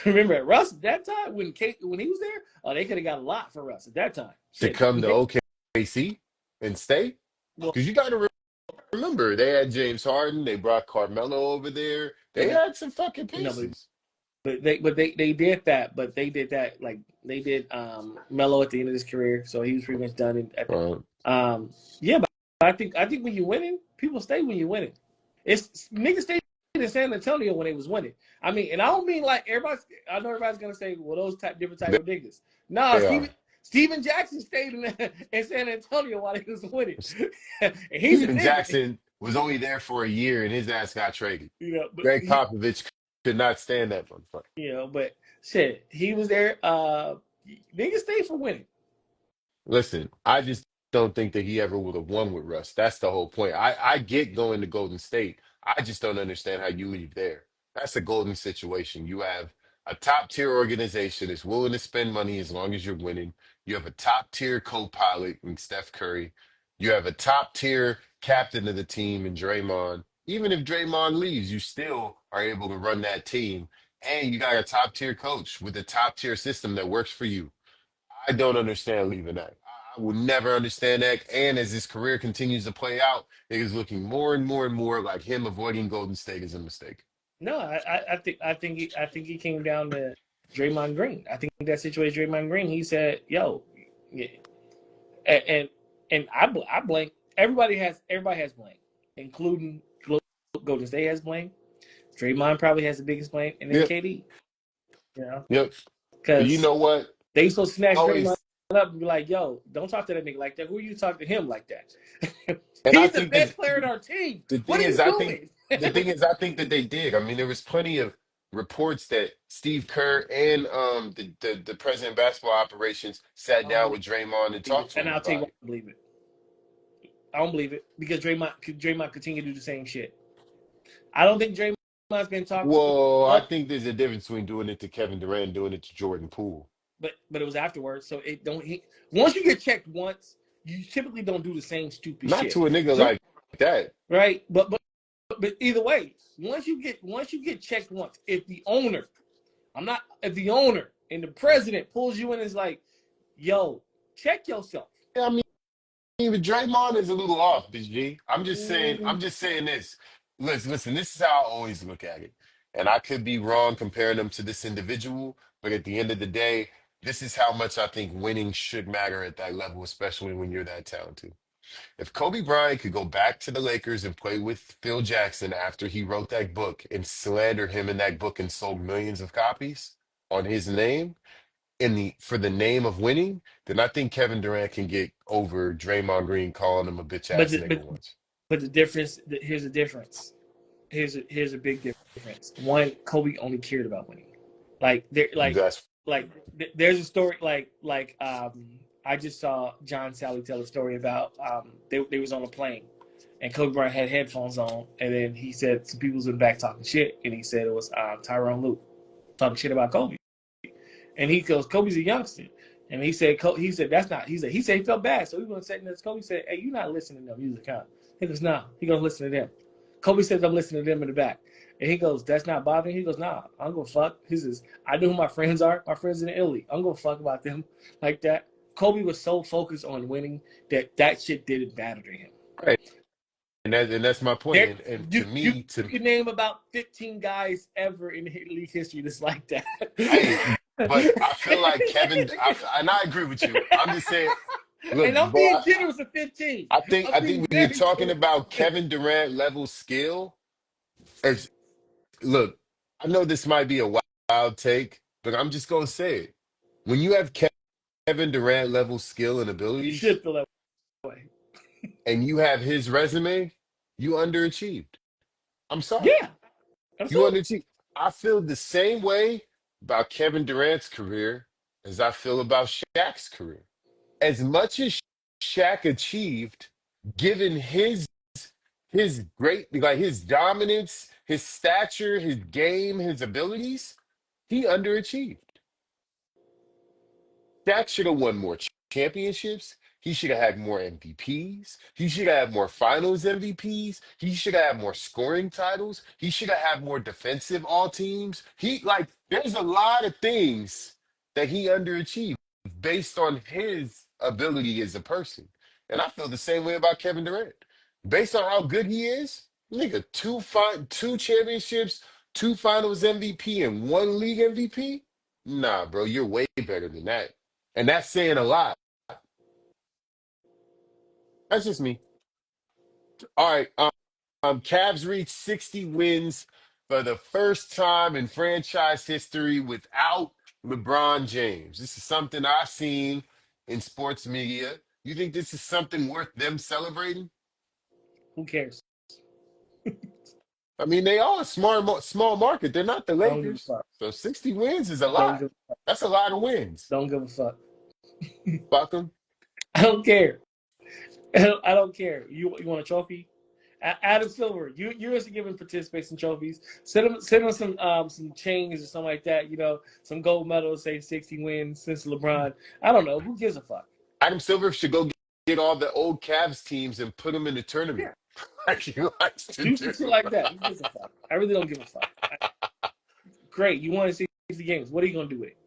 remember at Russ at that time when he was there, they could have got a lot for Russ at that time. To Shit, come to OKC and stay? well, Because you got to remember, they had James Harden, they brought Carmelo over there. They but had some fucking no, pieces. they did that, but they did that like they did Melo at the end of his career, so he was pretty much done. Yeah, but I think when you're winning, people stay when you're winning. It's niggas stayed in San Antonio when they was winning. I mean, and I don't mean like everybody. I know everybody's gonna say, well, those different type of niggas. Nah, They are. Steven Jackson stayed in San Antonio while he was winning, and he's a Steven nigga. Jackson was only there for a year and his ass got traded. But Greg Popovich could not stand that motherfucker. but shit, he was there. Niggas stay for winning. Listen, I just don't think that he ever would have won with Russ. That's the whole point. I get going to Golden State. I just don't understand how you leave there. That's a golden situation. You have a top tier organization that's willing to spend money as long as you're winning. You have a top tier co-pilot in Steph Curry. You have a top tier captain of the team in Draymond. Even if Draymond leaves, you still are able to run that team. And you got a top tier coach with a top tier system that works for you. I don't understand leaving that. I will never understand that. And as his career continues to play out, it is looking more and more and more like him avoiding Golden State is a mistake. No, I think he came down to Draymond Green. I think that situation Draymond Green. He said, "Yo," yeah. and I blame everybody has blame, including Golden State has blame. Draymond probably has the biggest blame, and then Yep. KD. You know, Yep. But you because know what? they used to snatch Draymond Always, up and be like, "Yo, don't talk to that nigga like that. Who are you talking to him like that? and I He's the think that best player in our team. the What thing are you is, I think doing?" I think that they did. I mean, there was plenty of reports that Steve Kerr and the president of basketball operations sat I don't down believe with Draymond and it, talked to and him I'll tell you about why it. I believe it. I don't believe it because Draymond continue to do the same shit. I don't think Draymond's been talked to, Well, I think there's a difference between doing it to Kevin Durant and doing it to Jordan Poole. but it was afterwards. So it don't. Once you get checked once, you typically don't do the same stupid Not shit. to a nigga So like that. right, but either way, once you get checked once, if the owner, if the owner and the president pulls you in, and is like, yo, check yourself. Yeah, I mean, even Draymond is a little off, Big G. Mm, I'm just saying this. Listen, this is how I always look at it. And I could be wrong comparing them to this individual, but at the end of the day, this is how much I think winning should matter at that level, especially when you're that talented. If Kobe Bryant could go back to the Lakers and play with Phil Jackson after he wrote that book and slandered him in that book and sold millions of copies on his name, in the for the name of winning, then I think Kevin Durant can get over Draymond Green calling him a bitch but ass the, nigga but once. but the difference. Here's the difference. Here's a big difference. One, Kobe only cared about winning. Like there, That's there's a story I just saw John Sally tell a story about they was on a plane and Kobe Bryant had headphones on and then he said some people was in the back talking shit and he said it was Tyronn Lue talking shit about Kobe and he goes Kobe's a youngster and he said that's not he said he felt bad so he was saying this Kobe said hey you're not listening to them music huh he goes nah he gonna listen to them Kobe says I'm listening to them in the back. And he goes, that's not bothering you? He goes, nah, I'm going to fuck. He says, I know who my friends are. My friends in Italy. I'm going to fuck about them like that. Kobe was so focused on winning that shit didn't matter to him. right. And that's my point. There, And to you me, to can name about 15 guys ever in league history that's like that. hey, but I feel like and I agree with you. I'm just saying, look, And I'm bro, being generous at 15. I'm I being think when you're very talking generous. about Kevin Durant level skill, as look, I know this might be a wild take, but I'm just gonna say it. When you have Kevin Durant level skill and You abilities, should feel that way. and you have his resume, you underachieved. I'm sorry. Yeah, You absolutely. underachieved. I feel the same way about Kevin Durant's career as I feel about Shaq's career. As much as Shaq achieved, given his great like his dominance, his stature, his game, his abilities, he underachieved. Dak should have won more championships. He should have had more MVPs. He should have had more finals MVPs. He should have had more scoring titles. He should have had more defensive all teams. There's a lot of things that he underachieved based on his ability as a person. And I feel the same way about Kevin Durant. Based on how good he is, nigga, two championships, two finals MVP, and one league MVP. Nah, bro, you're way better than that. And that's saying a lot. That's just me. All right. Cavs reached 60 wins for the first time in franchise history without LeBron James. This is something I've seen in sports media. You think this is something worth them celebrating? Who cares? I mean, they are a small market. They're not the I don't give a Lakers. fuck. So 60 wins is a Don't lot. give. That's a lot of wins. Don't give a fuck. Fuck them. I don't care. I don't care. You want a trophy? Adam Silver, you're used to giving participation trophies. Send him some chains or something like that. Some gold medals, say 60 wins since LeBron. I don't know. Who gives a fuck? Adam Silver should go get all the old Cavs teams and put them in the Yeah, tournament like he likes to do some do. shit like that. Who gives a fuck? I really don't give a fuck. Great, you won 60 games. What are you gonna do with it?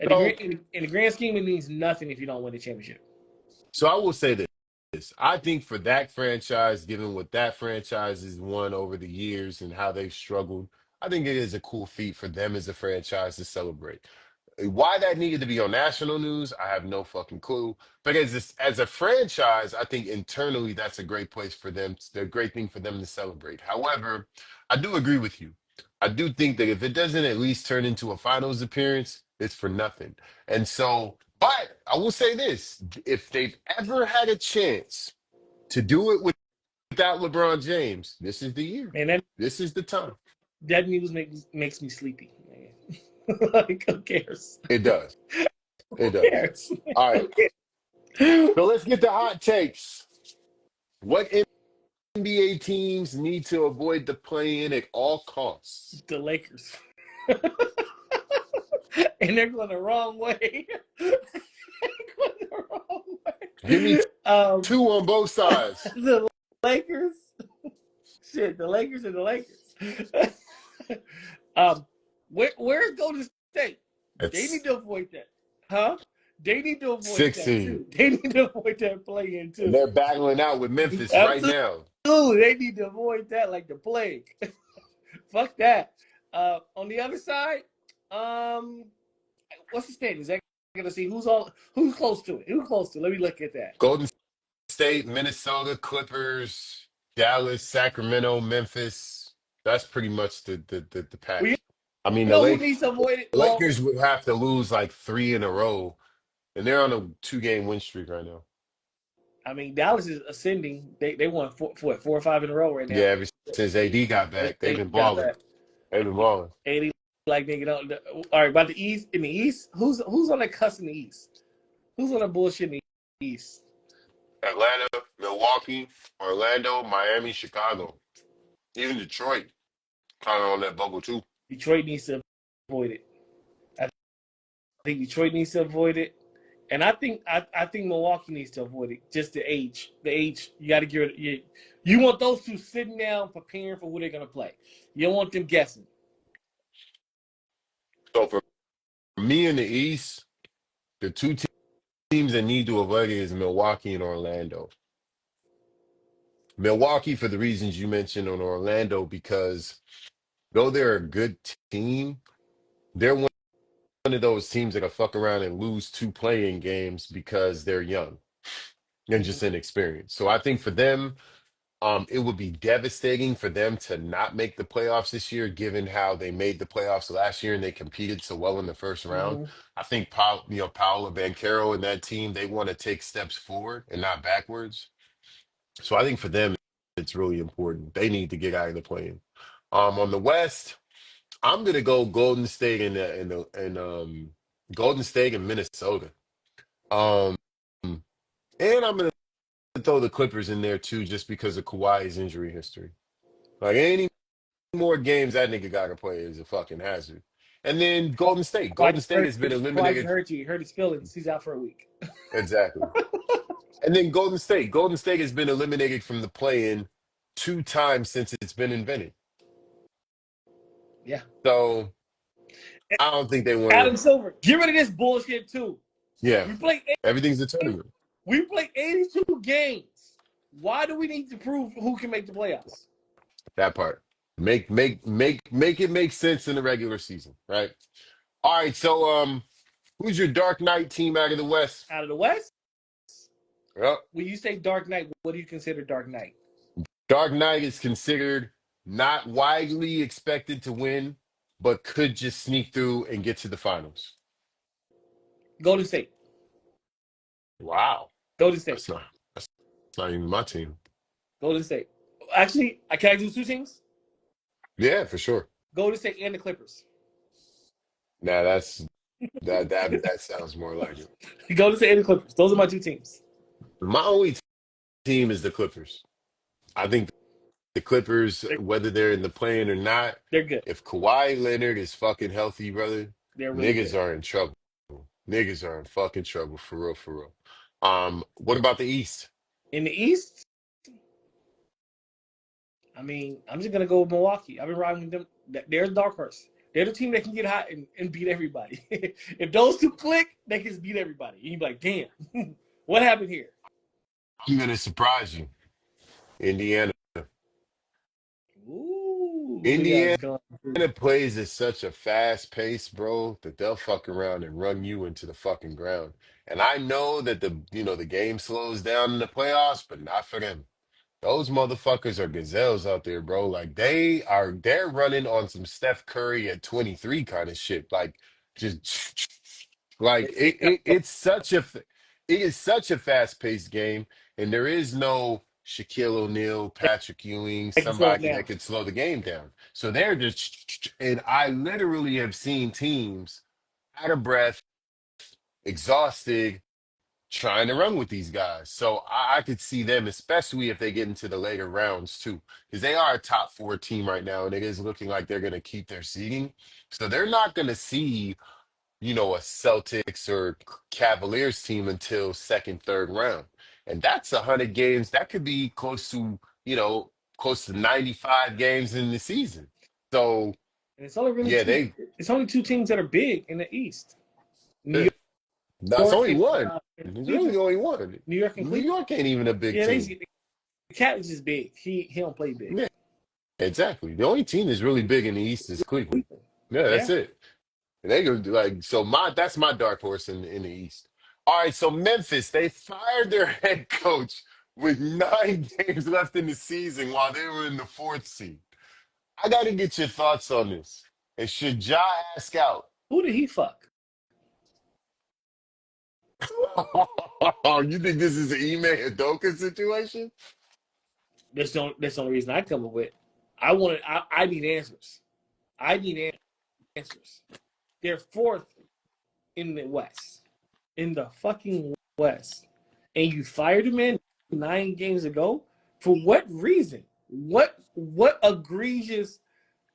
So, In the grand scheme, it means nothing if you don't win the championship. so I will say this. I think for that franchise, given what that franchise has won over the years and how they've struggled, I think it is a cool feat for them as a franchise to celebrate. Why that needed to be on national news, I have no fucking clue. But as a franchise, I think internally that's a great place for them, a great thing for them to celebrate. However, I do agree with you. I do think that if it doesn't at least turn into a finals appearance, it's for nothing. And so, but I will say this, if they've ever had a chance to do it without LeBron James, this is the year. Man, This is the time. that news makes me sleepy. Man. Like, who cares? It does. It Who does. cares? All right. Who cares? So let's get the hot takes. What NBA teams need to avoid the play-in at all costs? The Lakers. And they're going the wrong way. They're going the wrong Give me way. two on both sides. The Lakers. Shit, the Lakers and the Lakers. Where's Golden State? They It's need to avoid that. Huh? They need to avoid that 16. too. They need to avoid that play-in And too. they're battling out with Memphis right Absolutely. now. They need to avoid that like the plague. Fuck that. On the other side, what's the standings? I gotta see who's close to it. Who's close to it? Let me look at that. Golden State, Minnesota, Clippers, Dallas, Sacramento, Memphis. That's pretty much the Well, you pack. I mean, know who needs to avoid it? Well, Lakers would have to lose like three in a row, and they're on a 2-game win streak right now. I mean, Dallas is ascending. They won four or five in a row right now. Yeah, ever since AD got back, they've been balling. They've been balling. 80 like nigga don't. All right, about the East. In the East, who's on that cuss in the East? Who's on that bullshit in the East? Atlanta, Milwaukee, Orlando, Miami, Chicago, even Detroit, kind of on that bubble too. Detroit needs to avoid it. I think Detroit needs to avoid it, and I think Milwaukee needs to avoid it. Just the age. You got to get rid of. You want those two sitting down preparing for who they're gonna play. You don't want them guessing. So for me in the East, the two teams that need to avoid it is Milwaukee and Orlando. Milwaukee for the reasons you mentioned on Orlando, because though they're a good team, they're one of those teams that will fuck around and lose two playing games because they're young and just inexperienced. So I think for them, it would be devastating for them to not make the playoffs this year, given how they made the playoffs last year and they competed so well in the first round. Mm-hmm. I think Paolo Banchero and that team, they want to take steps forward and not backwards. So I think for them, it's really important. They need to get out of the play-in. On the West, I'm gonna go Golden State and Golden State and Minnesota. Um, and I'm gonna throw the Clippers in there too, just because of Kawhi's injury history. Like any more games that nigga gotta play is a fucking hazard. And then Golden State. Golden State has been Kawhi eliminated. hurt his feelings. He's out for a week. Exactly. And then Golden State. Golden State has been eliminated from the play-in 2 times since it's been invented. Yeah. So I don't think they want Adam to. Silver, get rid of this bullshit too. Yeah, We play everything's a tournament. 82 games. Why do we need to prove who can make the playoffs? That part. Make it make sense in the regular season, right? All right. So who's your Dark Knight team out of the West? Out of the West, Yep. when you say Dark Knight, what do you consider Dark Knight? Dark Knight is considered not widely expected to win, but could just sneak through and get to the finals. Golden State. Wow. Golden State. That's not even my team. Golden State. Actually, can I do two teams? Yeah, for sure. Golden State and the Clippers. Nah, that sounds more like it. Golden State and the Clippers. Those are my two teams. My only team is the Clippers. I think the Clippers, They're, whether they're in the play-in or not, they're good. if Kawhi Leonard is fucking healthy, brother, They're really niggas good. are in trouble. Niggas are in fucking trouble for real, for real. What about the East? In the East, I mean, I'm just gonna go with Milwaukee. I've been riding with them. They're the dark horse. They're the team that can get hot and beat everybody. If those two click, they can just beat everybody. And you be like, damn, what happened here? I'm gonna surprise you. Indiana. Ooh, who we got Indiana going? plays at such a fast pace, bro, that they'll fuck around and run you into the fucking ground. And I know that the game slows down in the playoffs, but not for them. Those motherfuckers are gazelles out there, bro. Like they're running on some Steph Curry at 23 kind of shit. Like just like They it is such a fast-paced game, and there is no Shaquille O'Neal, Patrick Ewing, can slow them somebody that down. could slow the game down. So they're just and I literally have seen teams out of breath, exhausted, trying to run with these guys. So I could see them, especially if they get into the later rounds too, because they are a top four team right now, and it is looking like they're going to keep their seeding. So they're not going to see, a Celtics or Cavaliers team until second, third round, and that's 100 games. That could be close to 95 games in the season. So And it's only really yeah, two. they. It's only two teams that are big in the East: New That's York only and one. There's Cleveland. really only one. New York and New Cleveland. York ain't even a big Yeah, team. the Cat is just big. He don't play big. Yeah. Exactly. The only team that's really big in the East is Cleveland. Cleveland. Yeah, that's Yeah. it. And they go like so. That's my dark horse in the East. All right, so Memphis, they fired their head coach with 9 games left in the season while they were in the fourth seed. I got to get your thoughts on this. And should Ja ask out? Who did he fuck? You think this is an Ime Udoka situation? That's the only reason I come up with. I need answers. I need answers. They're fourth in the West. In the fucking West. And you fired a man 9 games ago? For what reason? What egregious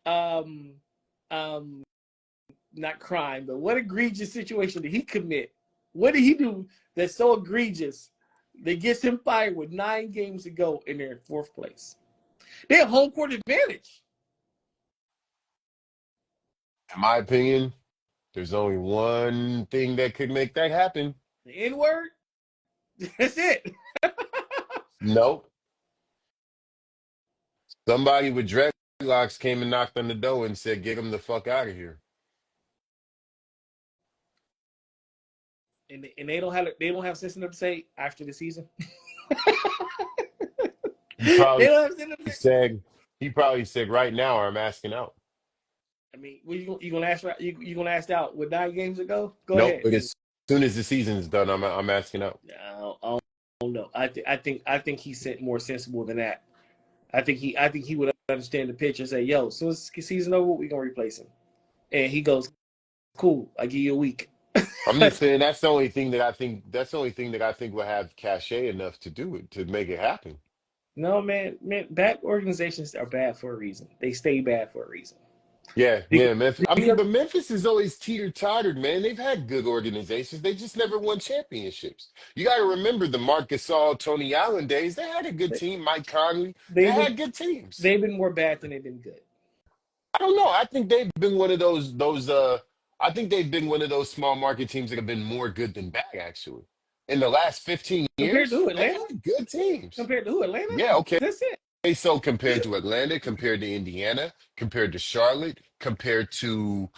um um not crime, but what egregious situation did he commit? What did he do that's so egregious that gets him fired with 9 games to go and they're in fourth place? They have home court advantage. In my opinion, there's only one thing that could make that happen. The N word. That's it. Nope. Somebody with dreadlocks came and knocked on the door and said, "Get him the fuck out of here." And they don't have sense enough to say after the season. He They probably don't have sense enough to say. said, he probably said, "Right now, I'm asking out." I mean, you gonna ask you gonna ask out with 9 games ago? Go Nope. ahead. But as soon as the season is done, I'm asking out. I don't know. I think he's more sensible than that. I think he would understand the pitch and say, "Yo, as soon as the season over, we gonna replace him." And he goes, "Cool, I give you a week." I'm just saying that's the only thing that I think. That's the only thing that I think will have cachet enough to do it to make it happen. No, man, bad organizations are bad for a reason. They stay bad for a reason. Yeah, The, yeah, Memphis. I the, mean, but Memphis is always teeter-tottered, man. They've had good organizations. They just never won championships. You got to remember the Marc Gasol, Tony Allen days. They had a good team. Mike Conley. They they've been had good teams. they've been more bad than they've been good. I don't know. I think they've been one of those. I think they've been one of those small market teams that have been more good than bad, actually. In the last 15 Compared to years, who? they Atlanta? had good teams. Compared to who? Atlanta? Yeah, okay. That's it. So compared to Atlanta, compared to Indiana, compared to Charlotte, compared to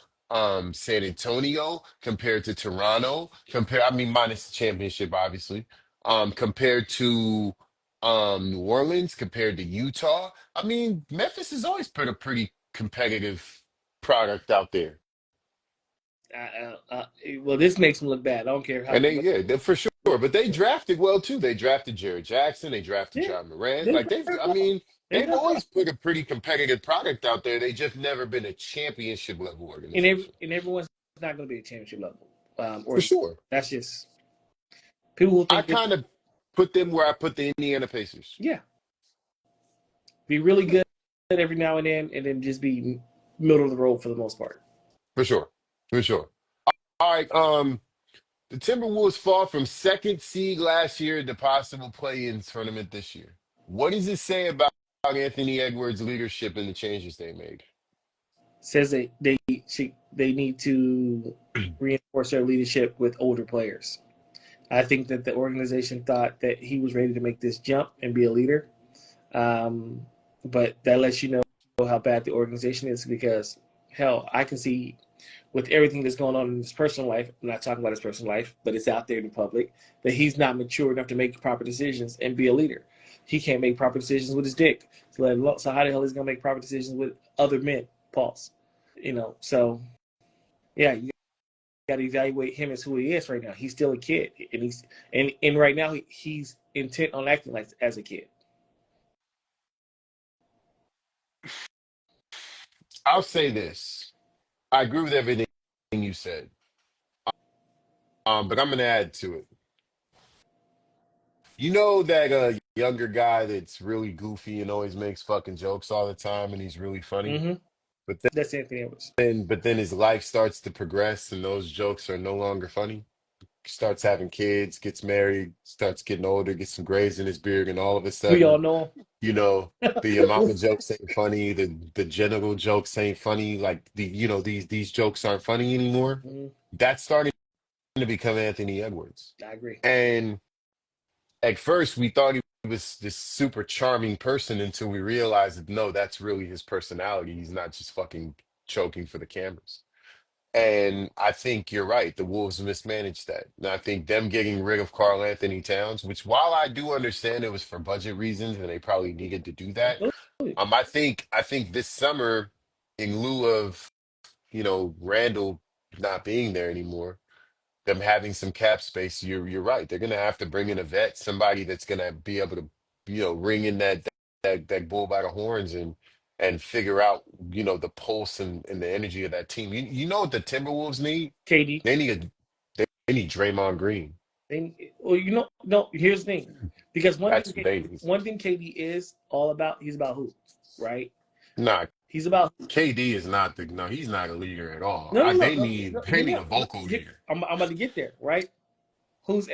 San Antonio, compared to Toronto, I mean minus the championship, obviously. Compared to New Orleans, compared to Utah. I mean, Memphis has always put a pretty competitive product out there. Well, this makes them look bad. I don't care how. And But they're for sure. But they drafted well too. They drafted Jared Jackson. They drafted yeah, John Morant. they Like drafted I well. mean, They they've drafted well. always put a pretty competitive product out there. They just never been a championship level organization. And everyone's not going to be a championship level. For Or sure. that's just people who I think kind of different. Put them where I put the Indiana Pacers. Yeah, be really good every now and then just be middle of the road for the most part. For sure. For sure. All right. The Timberwolves fall from second seed last year to possible play-in tournament this year. What does it say about Anthony Edwards' leadership and the changes they made? Says they need to reinforce their leadership with older players. I think that the organization thought that he was ready to make this jump and be a leader. But that lets you know how bad the organization is because, hell, I can see with everything that's going on in his personal life, I'm not talking about his personal life, but it's out there in the public, that he's not mature enough to make proper decisions and be a leader. He can't make proper decisions with his dick. So how the hell is he going to make proper decisions with other men? Pause. So, yeah, you got to evaluate him as who he is right now. He's still a kid, and right now he's intent on acting like as a kid. I'll say this. I agree with everything you said. But I'm gonna add to it. You know that younger guy that's really goofy and always makes fucking jokes all the time and he's really funny. Mm-hmm. But That's Anthony Edwards. then his life starts to progress and those jokes are no longer funny. Starts having kids, gets married, starts getting older, gets some grays in his beard, and all of a We all sudden, know you know, him. the amount of jokes ain't funny, the general jokes ain't funny, like these jokes aren't funny anymore. Mm-hmm. That's starting to become Anthony Edwards. I agree. And at first we thought he was this super charming person until we realized that no, that's really his personality. He's not just fucking choking for the cameras. And I think you're right. The Wolves mismanaged that. And I think them getting rid of Carl Anthony Towns, which while I do understand it was for budget reasons and they probably needed to do that, Absolutely. I think this summer, in lieu of, Randall not being there anymore, them having some cap space, you're right. They're gonna have to bring in a vet, somebody that's gonna be able to, ring in that bull by the horns and figure out, the pulse and the energy of that team. You know what the Timberwolves need? KD. They need they need Draymond Green. Well, no. Here's the thing, because That's what they need. one thing KD is all about. He's about who, right? Nah, He's about KD is not the no, he's not a leader at all. no, no, no, They no, need no. they need a vocal Here, leader. I'm about to get there, right? Who's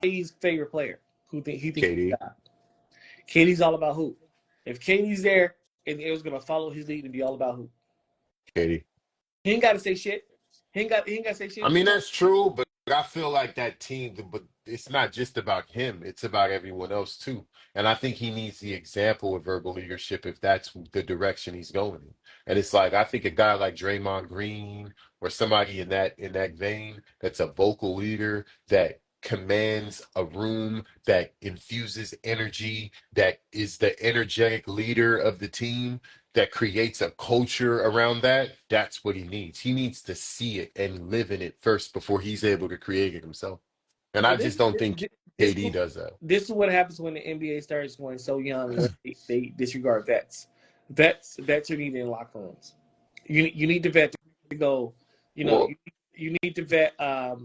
KD's favorite player? Who he thinks he's KD, got? KD's all about who? If KD's there, and it was gonna follow his lead and be all about who? KD. He ain't got to say shit. He ain't got to say I shit. mean, that's true, but I feel like that team, but it's not just about him, it's about everyone else too. And I think he needs the example of verbal leadership if that's the direction he's going in. And it's like I think a guy like Draymond Green or somebody in that vein that's a vocal leader that commands a room, that infuses energy, that is the energetic leader of the team, that creates a culture around that, that's what he needs. He needs to see it and live in it first before he's able to create it himself. And I Well, just don't think this KD does that. this is what happens when the NBA starts going so young, where they disregard vets. Vets are needed in locker rooms. You need the vet to go. Well, You need to vet. well,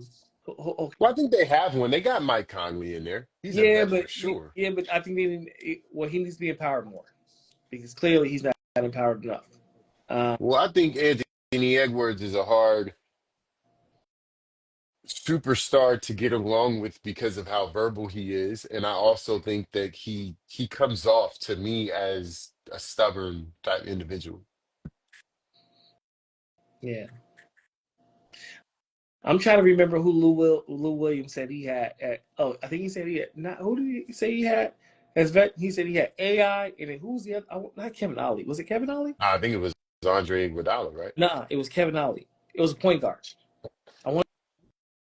I think they have one. They got Mike Conley in there. He's a Yeah, vet for sure. but I think he needs to be empowered more because clearly he's not empowered enough. Um, Well, I think Anthony Edwards is a hard superstar to get along with because of how verbal he is, and I also think that he comes off to me as a stubborn type individual. yeah, I'm trying to remember who Lou Williams said he had at. Oh, I think he said he had. Not who did he say he had as vet? He said he had AI, and then who's the other? Oh, not Kevin Ollie. Was it Kevin Ollie? I think it was Andre Iguodala, right? Nah, it was Kevin Ollie. It was a point guard. I want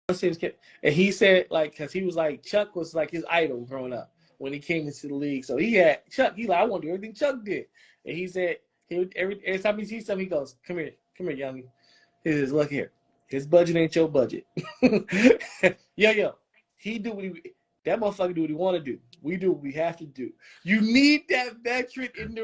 to say it was Kevin, and he said like because he was like Chuck was like his idol growing up when he came into the league. So he had Chuck. He like I want to do everything Chuck did, and he said every time he sees something, he goes, "Come here, youngie." He says, "Look here, his budget ain't your budget." Yo, he do what he that motherfucker do what he want to do. We do what we have to do. You need that veteran in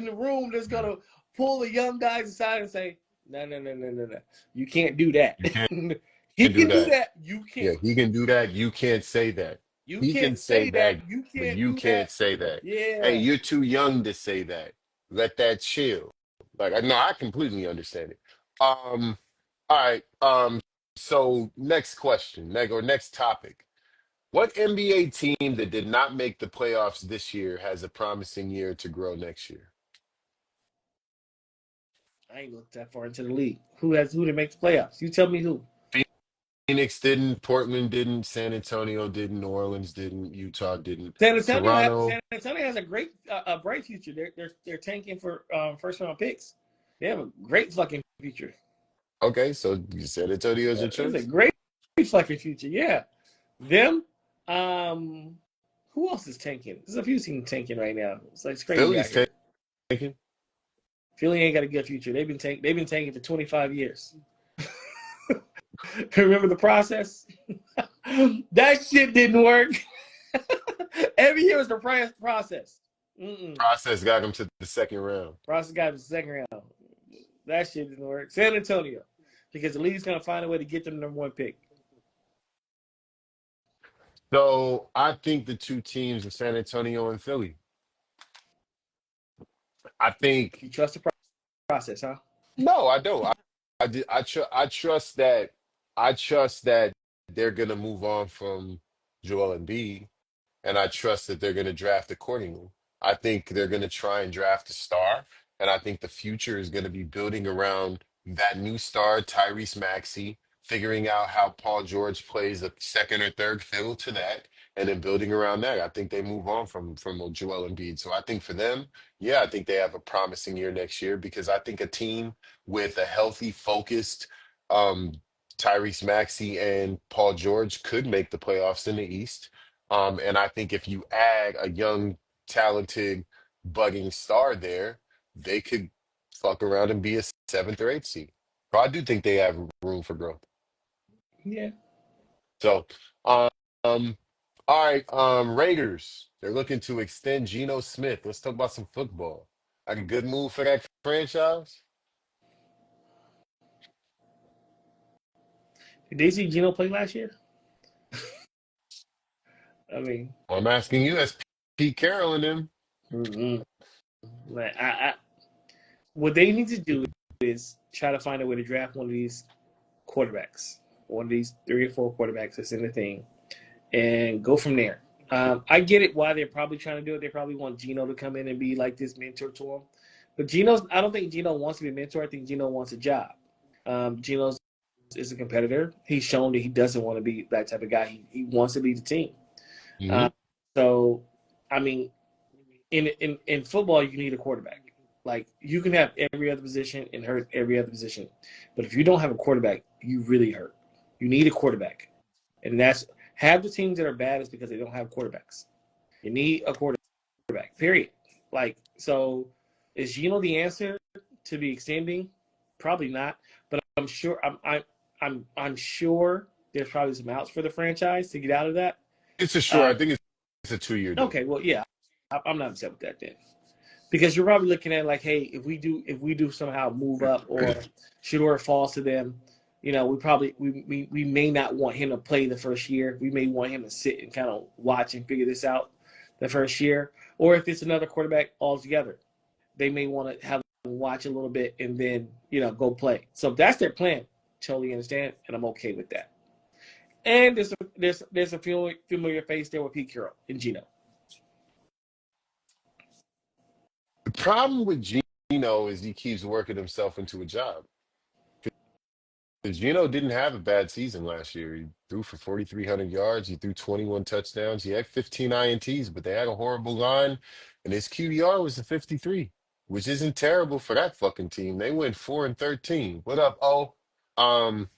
the room that's gonna pull the young guys aside and say, "No, no, no, no, no, no. You can't do that." You can't He do can do that. that. You Yeah, can't. he can do that. You can't say that. You He can can't say say that, that. You but can't you do can't that. say that. Hey, Yeah. you're too young to say that. Let that chill. Like, I know I completely understand it. All right. So next question, next topic. What NBA team that did not make the playoffs this year has a promising year to grow next year? I ain't looked that far into the league. Who to make the playoffs? You tell me who. Phoenix didn't, Portland didn't, San Antonio didn't, New Orleans didn't, Utah didn't, San Toronto. Antonio has a bright future. They're tanking for first round picks. They have a great fucking future. Okay, so you said Antonio's your It's a choice. great fucking future. Yeah, them. Um, who else is tanking? There's a few teams tanking right now. It's crazy out Philly's here. taking. Philly ain't got a good future. They've been tanking for 25 years. Remember the process? That shit didn't work. Every year was the process. Mm-mm. Process got him to the second round. Process got to the second round. That shit didn't work. San Antonio, because the league's gonna find a way to get them the number one pick. So I think the two teams are San Antonio and Philly. I think You trust the process, huh? no, I don't. I trust that they're gonna move on from Joel Embiid, and I trust that they're gonna draft accordingly. I think they're gonna try and draft a star, and I think the future is gonna be building around that new star, Tyrese Maxey, figuring out how Paul George plays a second or third fiddle to that, and then building around that. I think they move on from Joel Embiid. So I think for them, yeah, I think they have a promising year next year because I think a team with a healthy, focused um, Tyrese Maxey and Paul George could make the playoffs in the East. And I think if you add a young, talented, bugging star there, they could fuck around and be a seventh or eighth seed. So I do think they have room for growth. Yeah. So, um, all right, Raiders. They're looking to extend Geno Smith. Let's talk about some football. Like a good move for that franchise. Did they see Gino play last year? I mean, Well, I'm asking you, as Pete Carroll and them. mm-mm. Like, what they need to do is try to find a way to draft one of these quarterbacks, one of these 3 or 4 quarterbacks that's in the thing, and go from there. I get it why they're probably trying to do it. They probably want Gino to come in and be like this mentor to him. But I don't think Gino wants to be a mentor. I think Gino wants a job. Gino is a competitor. He's shown that he doesn't want to be that type of guy. He wants to lead the team. Hmm. Uh, so, I mean, in football, you need a quarterback. Like you can have every other position and hurt every other position, but if you don't have a quarterback, you really hurt. You need a quarterback, and that's half the teams that are bad is because they don't have quarterbacks. You need a quarterback. Period. Like so, is Gino the answer to be extending? Probably not, but I'm sure I'm sure there's probably some outs for the franchise to get out of that. It's a sure. Uh, I think it's a 2 year deal. okay, well, yeah, I'm not upset with that then. Because you're probably looking at like, hey, if we do somehow move up or Shador falls to them, we may not want him to play the first year. We may want him to sit and kind of watch and figure this out the first year. Or if it's another quarterback altogether, they may want to have him watch a little bit and then go play. So if that's their plan, totally understand, and I'm okay with that. And there's a familiar face there with Pete Carroll and Gino. The problem with Gino is he keeps working himself into a job. Because Gino didn't have a bad season last year. He threw for 4,300 yards. He threw 21 touchdowns. He had 15 INTs, but they had a horrible line. And his QBR was a 53, which isn't terrible for that fucking team. They went 4-13. What up, O? Um,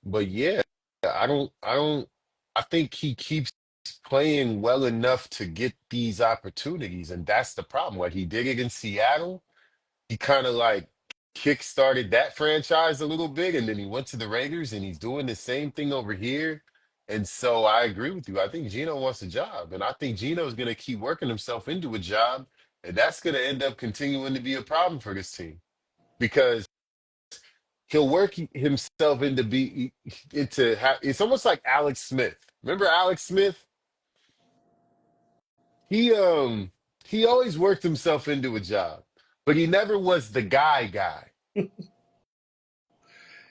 but yeah, I think he keeps playing well enough to get these opportunities. And that's the problem. What he did against Seattle, he kind of like kick-started that franchise a little bit, and then he went to the Raiders, and he's doing the same thing over here. And so I agree with you. I think Gino wants a job, and I think Gino's going to keep working himself into a job, and that's going to end up continuing to be a problem for this team because he'll work himself into it's almost like Alex Smith. Remember Alex Smith? He he always worked himself into a job, but he never was the guy. I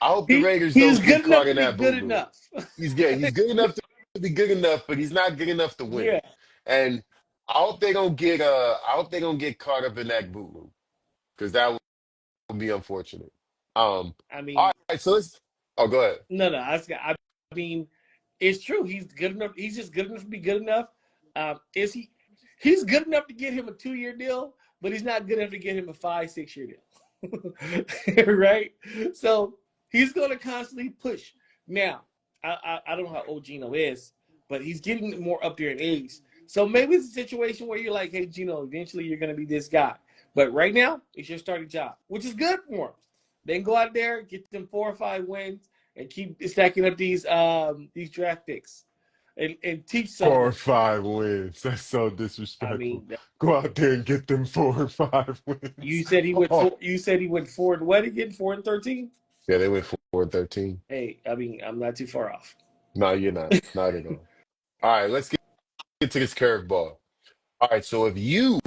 hope the Raiders He's don't get good enough caught to in be that good boo boo. enough. He's good enough to be good enough, but he's not good enough to win. Yeah, And I hope they don't get caught up in that boo boo because that would be unfortunate. I All mean, right, so let's. Oh, go ahead. no, no. I mean, it's true. He's good enough. He's just good enough to be good enough. Is he? He's good enough to get him a 2-year deal, but he's not good enough to get him a 5, 6 year deal. Right? So he's going to constantly push. Now, I don't know how old Gino is, but he's getting more up there in age. So maybe it's a situation where you're like, hey, Gino, eventually you're going to be this guy. But right now, it's your starting job, which is good for him. Then go out there, get them 4 or 5 wins, and keep stacking up these draft picks, and teach Four or someone. five wins. That's so I disrespectful. mean, Go out there and get them 4 or 5 wins. you said he went Oh. four. You said he went 4 and what again? 4-13. Yeah, they went 4-13. Hey, I mean, I'm not too far off. No, you're not. Not at all. All right, let's get to this curveball. All right, so if you,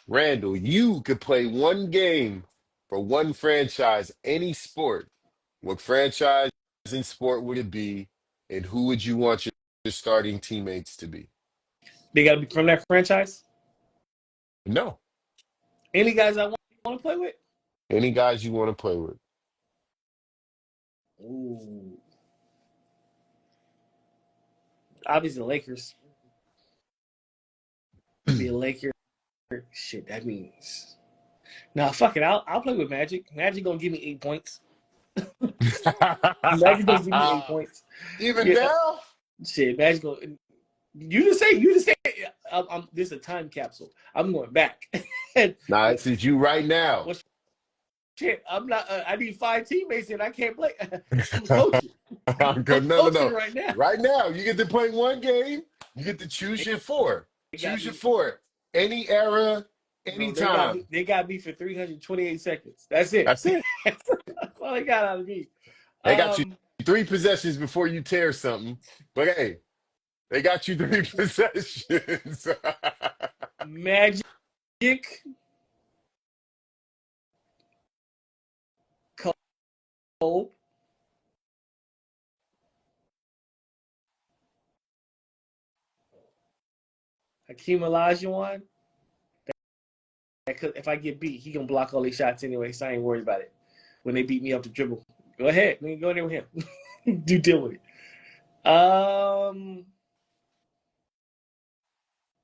Randall, you could play one game for one franchise, any sport, what franchise and sport would it be, and who would you want your starting teammates to be? They got to be from that franchise. No, Any guys I want to play with? any guys you want to play with. Ooh, obviously the Lakers. Be a Laker. Shit, that means. Nah, fuck it. I'll play with Magic. Magic gonna give me 8 points. Magic gonna give me 8 points. Even Yeah, now? shit. Magic gonna. You just say. This is a time capsule. I'm going back. And, Nah, this is you right now. well, shit, I'm not. I need 5 teammates and I can't play. I'm coaching. I'm I'm good. No, no, coaching no. right now. Right now, you get to play one game. You get to choose your four. They got Choose your me. four. Any era, Bro, they got anytime. me. They got me for 328 seconds. That's it. That's it. That's all they got out of me. They got you Um, 3 possessions before you tear something. But hey, they got you 3 possessions. Magic, Cole, Hakeem Olajuwon. If I get beat, he gonna block all these shots anyway, so I ain't worried about it. When they beat me up the dribble, go ahead, man, go in there with him. Do deal with it.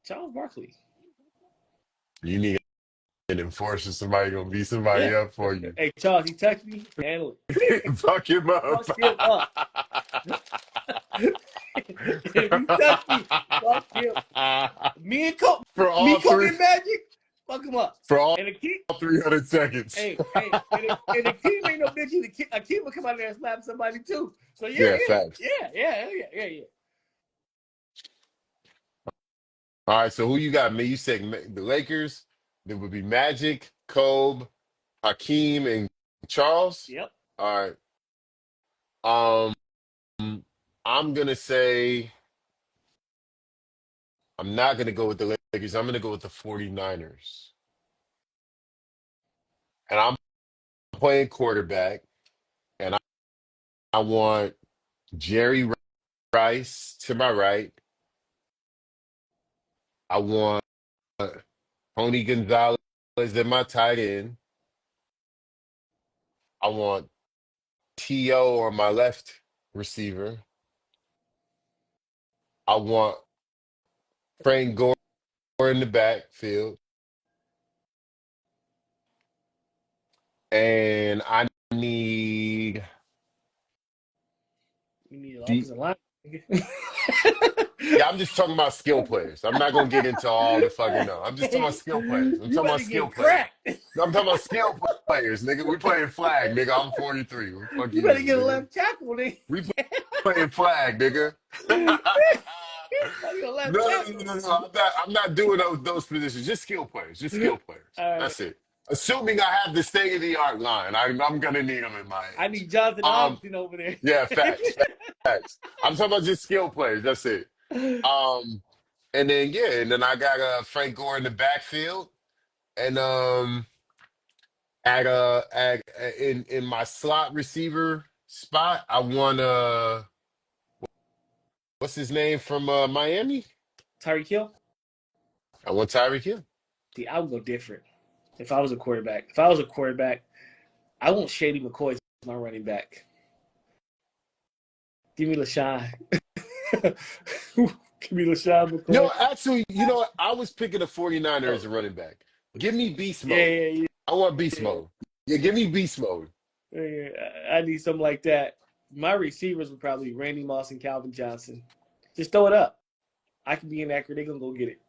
Charles Barkley. You need an enforcer. Somebody gonna beat somebody Yeah. up for you. Hey, Charles, he touched me. Handle Fuck him up. Fuck him up. If he touched me, fuck him. Me and Kobe, For me, all Kobe, three, and Magic, fuck him up. for all And the key, 300 seconds. hey, and the key ain't no bitch either. A key will come out there and slap somebody too. So Yeah, facts. yeah. All right, so who you got? Me, you said the Lakers. There would be Magic, Kobe, Hakeem, and Charles. Yep. All right. Um, I'm gonna say I'm not gonna go with the Lakers. I'm gonna go with the 49ers. And I'm playing quarterback, and I want Jerry Rice to my right. I want Tony Gonzalez at my tight end. I want T.O. on my left receiver. I want Frank Gore in the backfield. And I need You need an deep. offensive line. Yeah, I'm just talking about skill players. I'm not gonna get into all the fucking no. I'm just talking about skill players. I'm You talking about about to skill get players. cracked. No, I'm talking about skill players, nigga. We playing flag, nigga. I'm 43. What the fuck You you better mean, get a nigga? left tackle, nigga. We playing flag, nigga. You No, better get a left no, no, tackle. no, no. I'm not doing those positions. Just skill players. Just skill players. All right. That's it. Assuming I have the state of the art line, I'm gonna need him in my I edge. need Jonathan Um, Robinson over there. yeah, facts, facts. I'm talking about just skill players. That's it. Um, and then yeah, and then I got Frank Gore in the backfield, and in my slot receiver spot, I want what's his name from Miami? Tyreek Hill. I want Tyreek Hill. See, I would go different if I was a quarterback. If I was a quarterback, I want Shady McCoy as my running back. Give me LaShawn. Give me LaShawn No, McCoy. actually, you know what? I was picking the 49ers as a running back. Give me beast Yeah, mode. yeah, I want beast yeah. mode. Yeah, give me beast mode. Yeah, I need something like that. My receivers would probably be Randy Moss and Calvin Johnson. Just throw it up. I can be inaccurate. They're gonna go get it.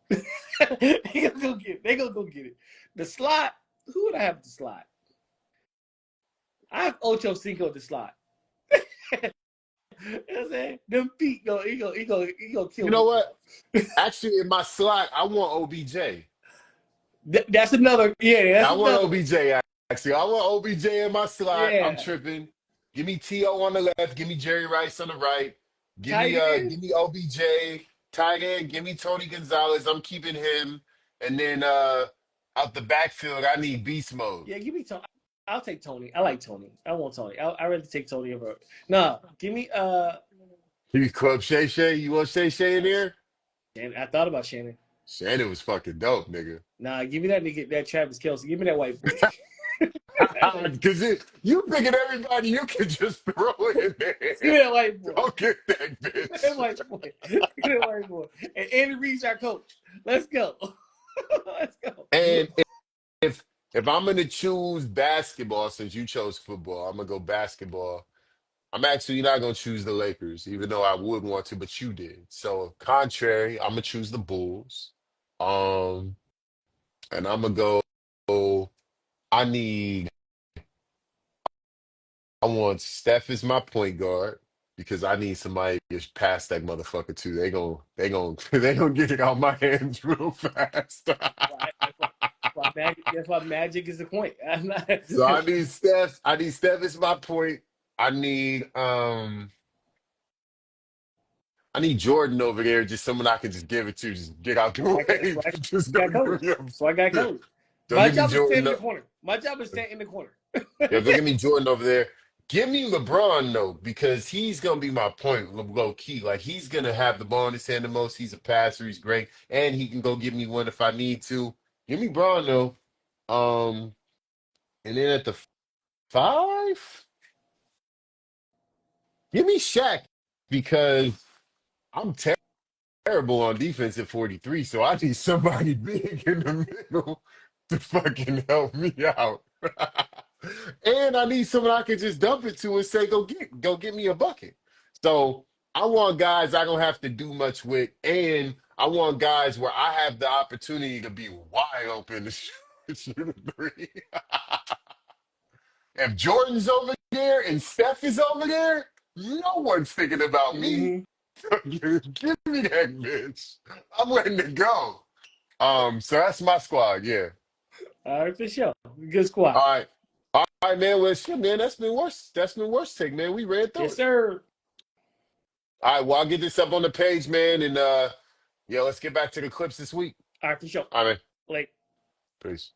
They gonna go get it. They gonna go get it. The slot. Who would I have at the slot? I have Ocho Cinco at the slot. You know what I'm saying? Them feet go. He go kill You know me. what? Actually, in my slot, I want OBJ. That's another. Yeah, that's I want another one. OBJ. Actually, I want OBJ in my slot. I'm Yeah. tripping. Give me T.O. on the left. Give me Jerry Rice on the right. Tight end. Give me OBJ. Tight end. Give me Tony Gonzalez. I'm keeping him. And then out the backfield, I need beast mode. Yeah, give me Tony. I'll take Tony. I like Tony. I want Tony. I rather take Tony over. No, give me You club Shay Shay. You want Shay Shay in here? And I thought about Shannon. Shannon was fucking dope, nigga. Nah, give me that nigga, that Travis Kelce. Give me that white boy. Because you picking everybody you can just throw in Give there. me that white boy. Don't get that Give me bitch. that white boy. Give me that white boy. And Andy Reid's our coach. Let's go. Let's go. And if I'm gonna choose basketball, since you chose football, I'm gonna go basketball. I'm actually not gonna choose the Lakers, even though I would want to, but you did. So contrary, I'm gonna choose the Bulls. Um, and I'm gonna go. I need. I want Steph as my point guard because I need somebody to just pass that motherfucker too. They gonna get it out my hands real fast. Why- That's why Magic is the point. I'm not. So I need Steph. I need Steph as my point. I need um I need Jordan over there, just someone I can just give it to, just get out the That's way. why I Just got don't covered. give me up. So I got covered. Don't My give me job is to stand Jordan. in the corner. My job is to stand in the corner. Yeah, don't give me Jordan over there. Give me LeBron though, because he's gonna be my point, low key. Like he's gonna have the ball in his hand the most. He's a passer. He's great, and he can go give me one if I need to. Give me Braun though. Um, and then at the five, give me Shaq because I'm terrible on defense at 43, so I need somebody big in the middle to fucking help me out. And I need someone I can just dump it to and say, go get me a bucket. So I want guys I don't have to do much with, and I want guys where I have the opportunity to be wide open to shoot a three. If Jordan's over there and Steph is over there, no one's thinking about me. Mm-hmm. Give me that bitch. I'm ready to go. So that's my squad. Yeah. All right, for sure. Good squad. All right. All right, man. Well, shit, man. That's been worse. That's been worse. Take, man. We ran through Yes, it. sir. All right. Well, I'll get this up on the page, man. And yeah, let's get back to the clips this week. All right, for sure. All right, man. Like. Peace.